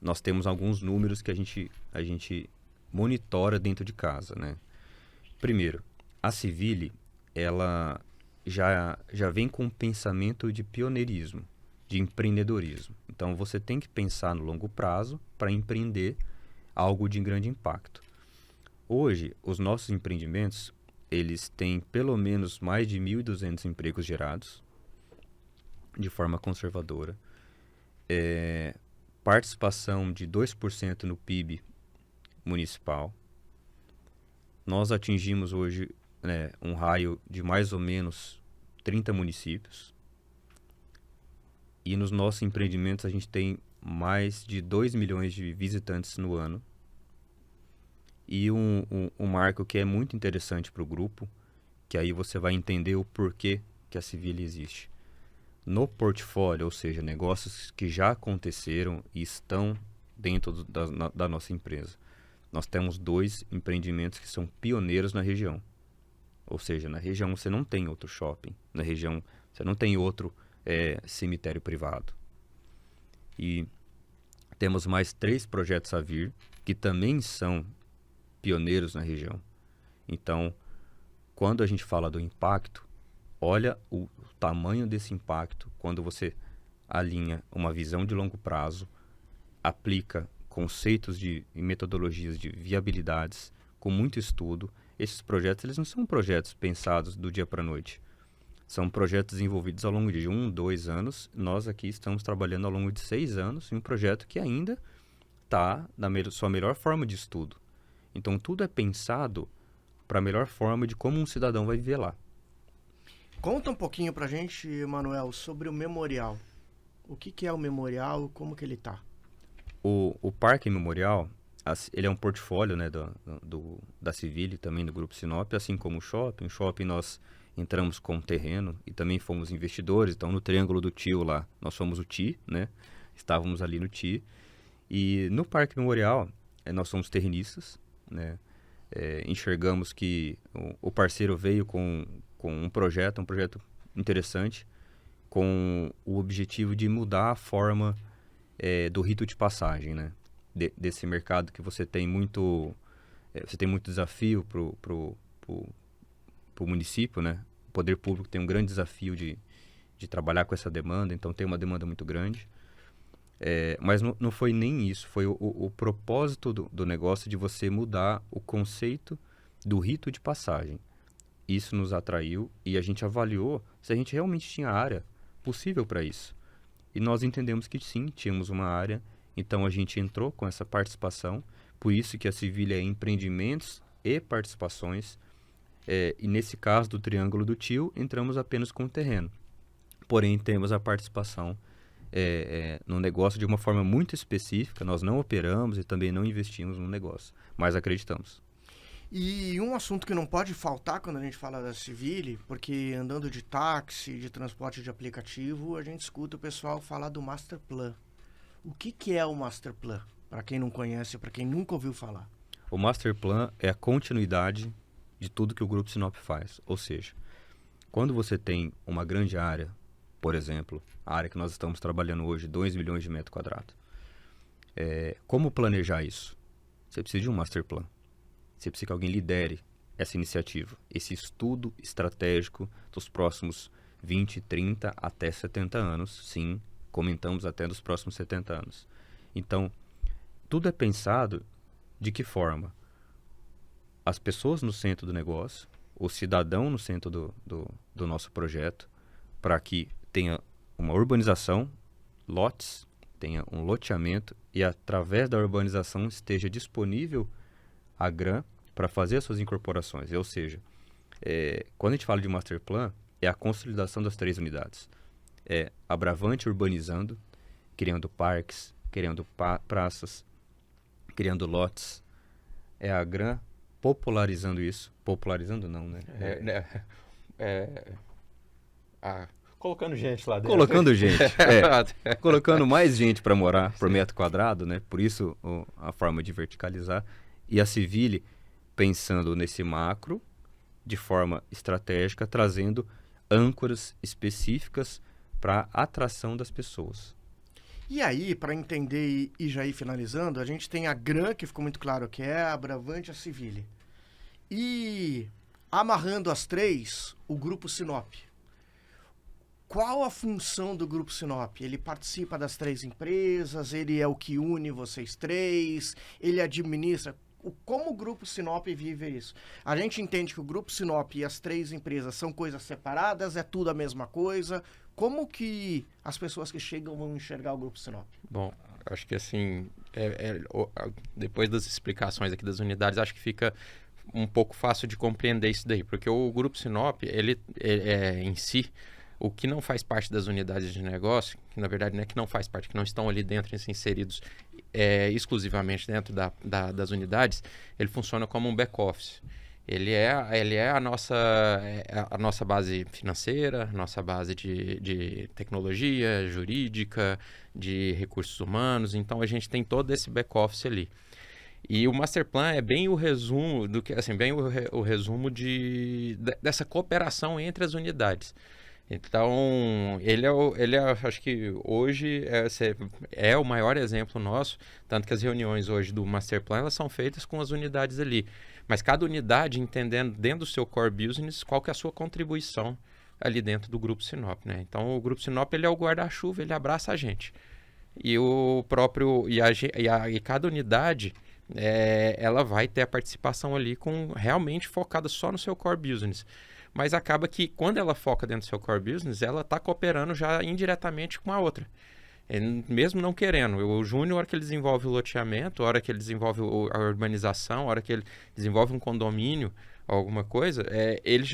nós temos alguns números que a gente monitora dentro de casa, né? Primeiro, a Civile, ela já vem com um pensamento de pioneirismo, de empreendedorismo. Então, você tem que pensar no longo prazo para empreender algo de grande impacto. Hoje, os nossos empreendimentos, eles têm pelo menos mais de 1.200 empregos gerados, de forma conservadora. Participação de 2% no PIB municipal. Nós atingimos hoje um raio de mais ou menos 30 municípios. E nos nossos empreendimentos a gente tem mais de 2 milhões de visitantes no ano. E um marco que é muito interessante para o grupo, que aí você vai entender o porquê que a Civile existe. No portfólio, ou seja, negócios que já aconteceram e estão dentro da nossa empresa, nós temos 2 empreendimentos que são pioneiros na região. Ou seja, na região você não tem outro shopping, na região você não tem outro cemitério privado. E temos mais 3 projetos a vir, que também são pioneiros na região. Então, quando a gente fala do impacto, olha o tamanho desse impacto quando você alinha uma visão de longo prazo, aplica conceitos e metodologias de viabilidades com muito estudo. Esses projetos, eles não são projetos pensados do dia para a noite. São projetos desenvolvidos ao longo de 1, 2 anos. Nós aqui estamos trabalhando ao longo de 6 anos em um projeto que ainda está na sua melhor forma de estudo. Então, tudo é pensado para a melhor forma de como um cidadão vai viver lá. Conta um pouquinho pra gente, Manuel, sobre o memorial. O que é o memorial, como que ele tá? O Parque Memorial, ele é um portfólio, né, da Civile, também do Grupo Sinop, assim como o shopping. O shopping nós entramos com terreno e também fomos investidores. Então, no Triângulo do Tio lá, nós somos o TI, né? Estávamos ali no TI. E no Parque Memorial, nós somos terrenistas, né? Enxergamos que o parceiro veio com um projeto interessante, com o objetivo de mudar a forma do rito de passagem, né? Desse mercado que você tem muito desafio pro município, né? O poder público tem um grande desafio de trabalhar com essa demanda, então tem uma demanda muito grande. Mas não foi nem isso, foi o propósito do negócio de você mudar o conceito do rito de passagem. Isso nos atraiu e a gente avaliou se a gente realmente tinha área possível para isso. E nós entendemos que sim, tínhamos uma área, então a gente entrou com essa participação, por isso que a Civile é empreendimentos e participações, e nesse caso do Triângulo do Tio, entramos apenas com o terreno. Porém, temos a participação no negócio de uma forma muito específica. Nós não operamos e também não investimos no negócio, mas acreditamos. E um assunto que não pode faltar quando a gente fala da Civile, porque andando de táxi, de transporte de aplicativo, a gente escuta o pessoal falar do Master Plan. O que é o Master Plan? Para quem não conhece, para quem nunca ouviu falar. O Master Plan é a continuidade de tudo que o Grupo Sinop faz. Ou seja, quando você tem uma grande área, por exemplo, a área que nós estamos trabalhando hoje, 2 milhões de metros quadrados. Como planejar isso? Você precisa de um Master Plan. Você precisa que alguém lidere essa iniciativa, esse estudo estratégico dos próximos 20, 30 até 70 anos. Sim, comentamos até dos próximos 70 anos. Então, tudo é pensado de que forma? As pessoas no centro do negócio, o cidadão no centro do nosso projeto, para que tenha uma urbanização, lotes, tenha um loteamento e através da urbanização esteja disponível a GRAM para fazer as suas incorporações. Ou seja, quando a gente fala de Master Plan, é a consolidação das 3 unidades. A Bravante urbanizando, criando parques, criando praças, criando lotes. É a GRAM popularizando isso. Popularizando não, né? Colocando gente lá dentro. Colocando gente, colocando mais gente para morar por metro quadrado, né? Por isso a forma de verticalizar. E a Civile pensando nesse macro, de forma estratégica, trazendo âncoras específicas para a atração das pessoas. E aí, para entender e já ir finalizando, a gente tem a GRAM, que ficou muito claro que é a Bravante, a Civile. E amarrando as três, o Grupo Sinop. Qual a função do Grupo Sinop? Ele participa das três empresas, ele é o que une vocês três, ele administra. Como o Grupo Sinop vive isso? A gente entende que o Grupo Sinop e as três empresas são coisas separadas, é tudo a mesma coisa. Como que as pessoas que chegam vão enxergar o Grupo Sinop? Bom, acho que assim, depois das explicações aqui das unidades, acho que fica um pouco fácil de compreender isso daí, porque o Grupo Sinop, ele em si, o que não faz parte das unidades de negócio, que na verdade não é que não faz parte, que não estão ali dentro, inseridos exclusivamente dentro das unidades, ele funciona como um back-office. Ele é a nossa base financeira, nossa base de tecnologia, jurídica, de recursos humanos. Então, a gente tem todo esse back-office ali. E o Masterplan é bem o resumo do que, assim, bem o resumo dessa cooperação entre as unidades. Então, ele acho que hoje é o maior exemplo nosso, tanto que as reuniões hoje do Masterplan, elas são feitas com as unidades ali. Mas cada unidade entendendo dentro do seu core business qual que é a sua contribuição ali dentro do Grupo Sinop, né? Então, o Grupo Sinop, ele é o guarda-chuva, ele abraça a gente. E o próprio e cada unidade ela vai ter a participação ali realmente focada só no seu core business. Mas acaba que quando ela foca dentro do seu core business, ela está cooperando já indiretamente com a outra. Mesmo não querendo. O Júnior, a hora que ele desenvolve o loteamento, a hora que ele desenvolve a urbanização, a hora que ele desenvolve um condomínio, alguma coisa, ele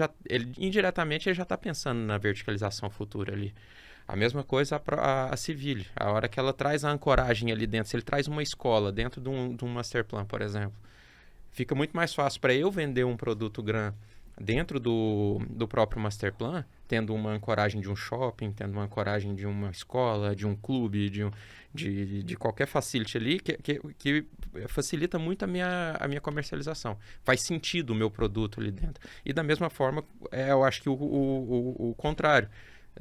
indiretamente ele já está pensando na verticalização futura ali. A mesma coisa a Civil. A hora que ela traz a ancoragem ali dentro, se ele traz uma escola dentro de um Masterplan, por exemplo, fica muito mais fácil para eu vender um produto GRAN dentro do próprio Masterplan, tendo uma ancoragem de um shopping, tendo uma ancoragem de uma escola, de um clube, de qualquer facility ali, que facilita muito a minha comercialização. Faz sentido o meu produto ali dentro. E da mesma forma, eu acho que o contrário.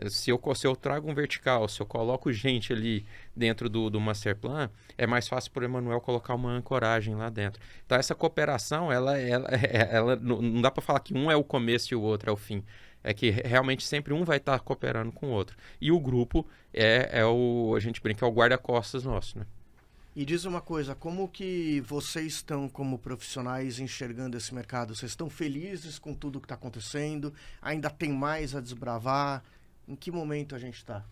Se eu trago um vertical, se eu coloco gente ali dentro do Masterplan, é mais fácil para o Emanuel colocar uma ancoragem lá dentro. Então, essa cooperação, ela não dá para falar que um é o começo e o outro é o fim. É que realmente sempre um vai estar cooperando com o outro. E o grupo a gente brinca, é o guarda-costas nosso, né? E diz uma coisa, como que vocês estão como profissionais enxergando esse mercado? Vocês estão felizes com tudo que está acontecendo? Ainda tem mais a desbravar? Em que momento a gente está?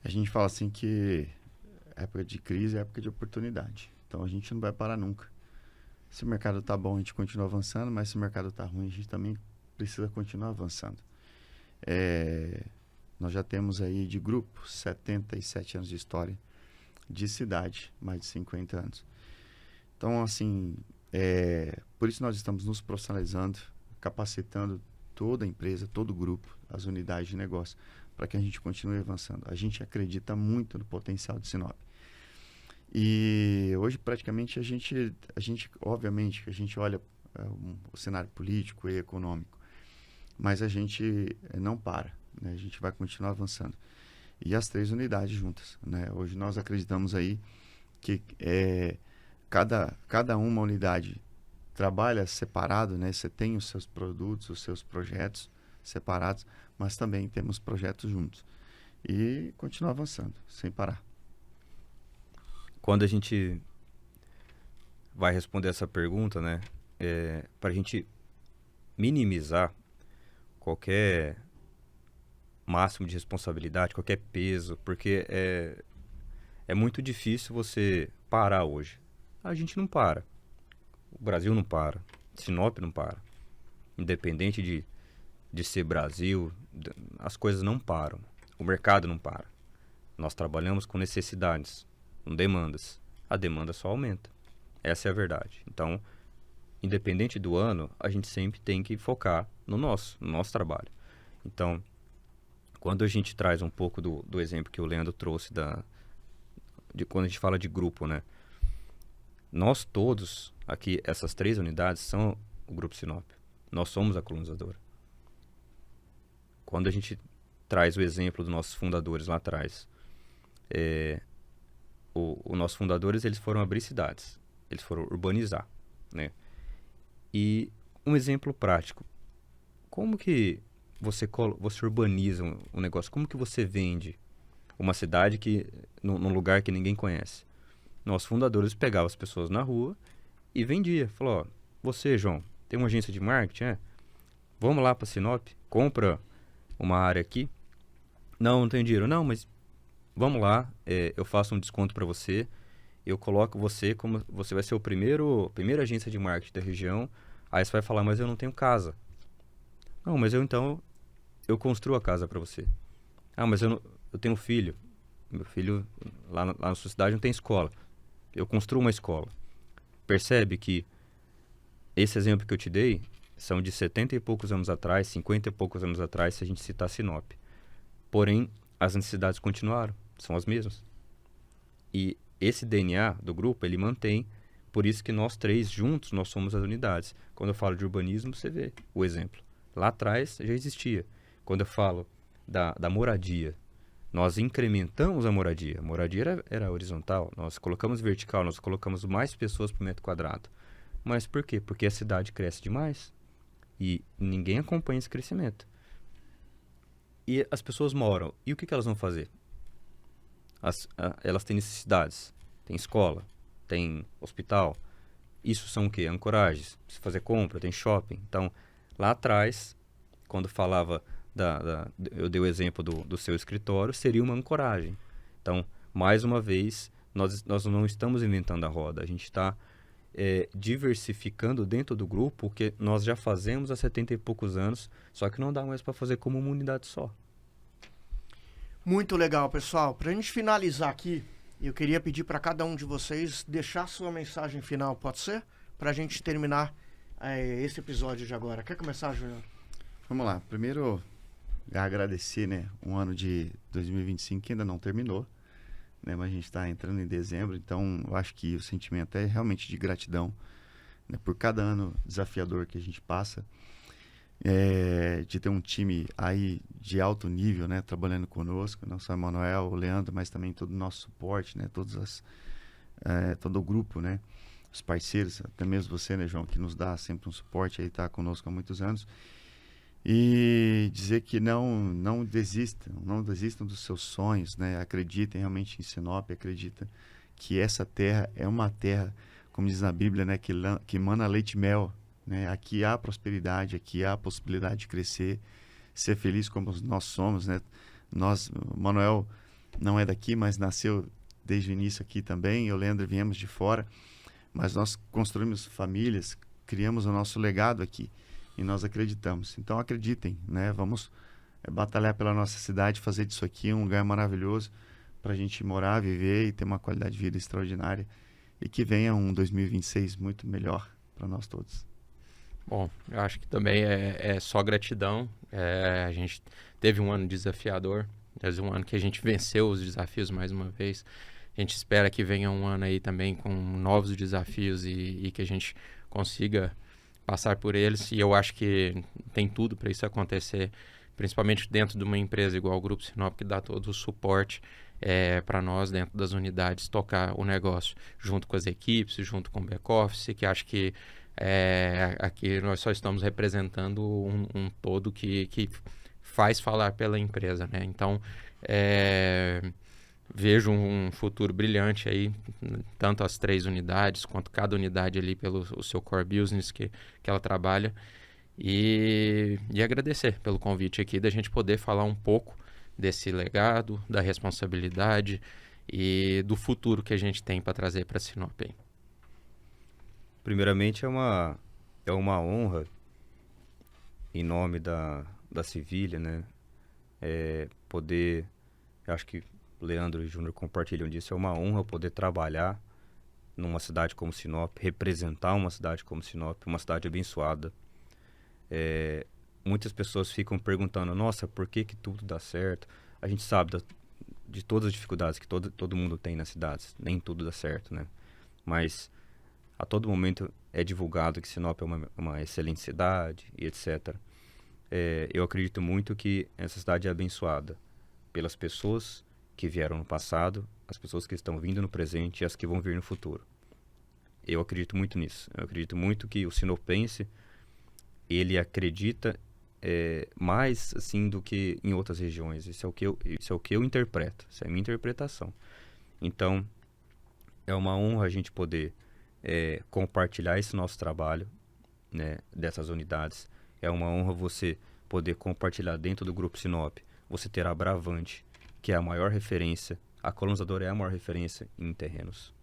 A gente fala assim que época de crise é época de oportunidade. Então a gente não vai parar nunca. Se o mercado está bom, a gente continua avançando, mas se o mercado está ruim, a gente também precisa continuar avançando. Nós já temos aí de grupo 77 anos de história, de cidade, mais de 50 anos. Então, assim, por isso nós estamos nos profissionalizando, capacitando toda a empresa, todo o grupo, as unidades de negócio, para que a gente continue avançando. A gente acredita muito no potencial de Sinop. E hoje, praticamente, a gente obviamente, a gente olha o cenário político e econômico, mas a gente não para, né? A gente vai continuar avançando. E as três unidades juntas, né? Hoje nós acreditamos aí que cada uma unidade trabalha separado, né? Você tem os seus produtos, os seus projetos separados, mas também temos projetos juntos. E continua avançando, sem parar. Quando a gente vai responder essa pergunta, né? Para a gente minimizar qualquer máximo de responsabilidade, qualquer peso, porque é muito difícil você parar hoje. A gente não para. O Brasil não para. Sinop não para. Independente de ser Brasil, as coisas não param. O mercado não para. Nós trabalhamos com necessidades, com demandas. A demanda só aumenta. Essa é a verdade. Então, independente do ano, a gente sempre tem que focar no nosso trabalho. Então, quando a gente traz um pouco do exemplo que o Leandro trouxe de quando a gente fala de grupo, né? Nós todos aqui, essas três unidades são o Grupo Sinop. Nós somos a colonizadora. Quando a gente traz o exemplo dos nossos fundadores lá atrás, os nossos fundadores, eles foram abrir cidades, eles foram urbanizar, né? E Um exemplo prático. Como que você urbaniza um negócio? Como que você vende uma cidade num lugar que ninguém conhece? Nossos fundadores pegavam as pessoas na rua e vendia. Falou, ó, você, João, tem uma agência de marketing, vamos lá para Sinop, compra uma área aqui. Não tenho dinheiro. Não, mas vamos lá, eu faço um desconto para você. Eu coloco você como você vai ser a primeira agência de marketing da região. Aí você vai falar, mas eu não tenho casa. Não, mas eu construo a casa para você. Ah, mas eu tenho filho. Meu filho lá na sua cidade não tem escola. Eu construo uma escola. Percebe que esse exemplo que eu te dei são de 70 e poucos anos atrás, 50 e poucos anos atrás, se a gente citar Sinop. Porém, as necessidades continuaram, são as mesmas. E esse DNA do grupo, ele mantém, por isso que nós três juntos, nós somos as unidades. Quando eu falo de urbanismo, você vê o exemplo. Lá atrás já existia. Quando eu falo da moradia, nós incrementamos a moradia. A moradia era horizontal, nós colocamos vertical, nós colocamos mais pessoas por metro quadrado. Mas por quê? Porque a cidade cresce demais e ninguém acompanha esse crescimento. E as pessoas moram. E o que elas vão fazer? Elas têm necessidades. Tem escola, tem hospital. Isso são o quê? Ancoragens. Precisa fazer compra, tem shopping. Então, lá atrás, quando falava eu dei o exemplo do seu escritório, seria uma ancoragem. Então, mais uma vez, nós não estamos inventando a roda. A gente está diversificando dentro do grupo o que nós já fazemos há 70 e poucos anos, só que não dá mais para fazer como uma unidade só. Muito legal, pessoal. Para a gente finalizar aqui, eu queria pedir para cada um de vocês deixar sua mensagem final, pode ser? Para a gente terminar esse episódio de agora. Quer começar, Júnior? Vamos lá. Primeiro, agradecer, né, um ano de 2025 que ainda não terminou, né, mas a gente está entrando em dezembro, então eu acho que o sentimento é realmente de gratidão, né, por cada ano desafiador que a gente passa, de ter um time aí de alto nível, né, trabalhando conosco, não só o Manuel, o Leandro, mas também todo o nosso suporte, né, todo o grupo, né, os parceiros, até mesmo você, né, João, que nos dá sempre um suporte, aí está conosco há muitos anos. E dizer que não desistam dos seus sonhos, né? Acreditem realmente em Sinop, acreditem que essa terra é uma terra, como diz na Bíblia, né? Que mana leite e mel, né? Aqui há prosperidade, aqui há possibilidade de crescer, ser feliz como nós somos, né? O Manuel não é daqui, mas nasceu desde o início aqui também, eu e o Leandro viemos de fora, mas nós construímos famílias, criamos o nosso legado aqui. E nós acreditamos. Então acreditem, né? Vamos batalhar pela nossa cidade, fazer disso aqui um lugar maravilhoso para a gente morar, viver e ter uma qualidade de vida extraordinária. E que venha um 2026 muito melhor para nós todos. Bom, eu acho que também é só gratidão. A gente teve um ano desafiador, teve um ano que a gente venceu os desafios mais uma vez. A gente espera que venha um ano aí também com novos desafios e que a gente consiga passar por eles, e eu acho que tem tudo para isso acontecer, principalmente dentro de uma empresa igual o Grupo Sinop, que dá todo o suporte para nós dentro das unidades tocar o negócio junto com as equipes, junto com o back-office, que acho que aqui nós só estamos representando um todo que faz falar pela empresa, né? Então, vejo um futuro brilhante aí, tanto as 3 unidades, quanto cada unidade ali pelo o seu core business que ela trabalha. E agradecer pelo convite aqui, da gente poder falar um pouco desse legado, da responsabilidade e do futuro que a gente tem para trazer para Sinop aí. Primeiramente, é uma honra, em nome da Civilha, né? Poder, eu acho que Leandro e Júnior compartilham disso, é uma honra poder trabalhar numa cidade como Sinop, representar uma cidade como Sinop, uma cidade abençoada. Muitas pessoas ficam perguntando, nossa, por que tudo dá certo? A gente sabe de todas as dificuldades que todo mundo tem nas cidades, nem tudo dá certo, né? Mas a todo momento é divulgado que Sinop é uma excelente cidade e etc. Eu acredito muito que essa cidade é abençoada pelas pessoas que vieram no passado, as pessoas que estão vindo no presente e as que vão vir no futuro. Eu acredito muito nisso. Eu acredito muito que o sinopense, ele acredita mais assim do que em outras regiões. Isso é o que eu interpreto, essa é a minha interpretação. Então, é uma honra a gente poder compartilhar esse nosso trabalho, né, dessas unidades. É uma honra você poder compartilhar dentro do Grupo Sinop. Você ter a Bravante, que é a maior referência, a colonizadora é a maior referência em terrenos.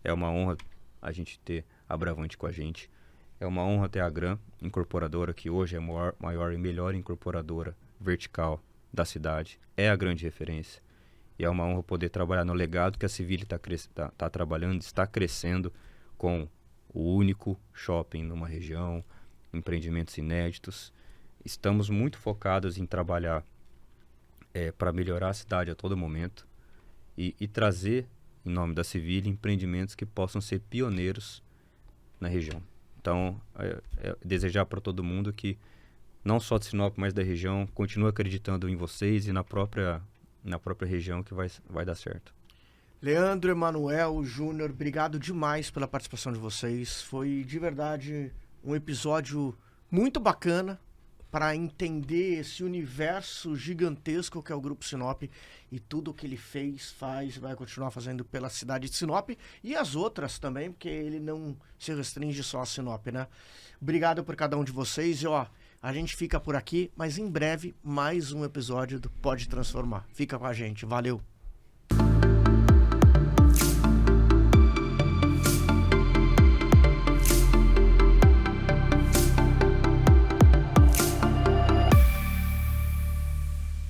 É uma honra a gente ter a Bravante com a gente. É uma honra ter a Gran Incorporadora, que hoje é a maior e melhor incorporadora vertical da cidade. É a grande referência. E é uma honra poder trabalhar no legado que a Civile está trabalhando, está crescendo com o único shopping numa região, empreendimentos inéditos. Estamos muito focados em trabalhar para melhorar a cidade a todo momento e trazer, em nome da Civile, empreendimentos que possam ser pioneiros na região. Então, desejar para todo mundo que, não só de Sinop, mas da região, continue acreditando em vocês e na própria região que vai dar certo. Leandro, Emanuel, Júnior, obrigado demais pela participação de vocês. Foi, de verdade, um episódio muito bacana para entender esse universo gigantesco que é o Grupo Sinop e tudo que ele fez, faz e vai continuar fazendo pela cidade de Sinop e as outras também, porque ele não se restringe só a Sinop, né? Obrigado por cada um de vocês e, a gente fica por aqui, mas em breve mais um episódio do Pode Transformar. Fica com a gente, valeu!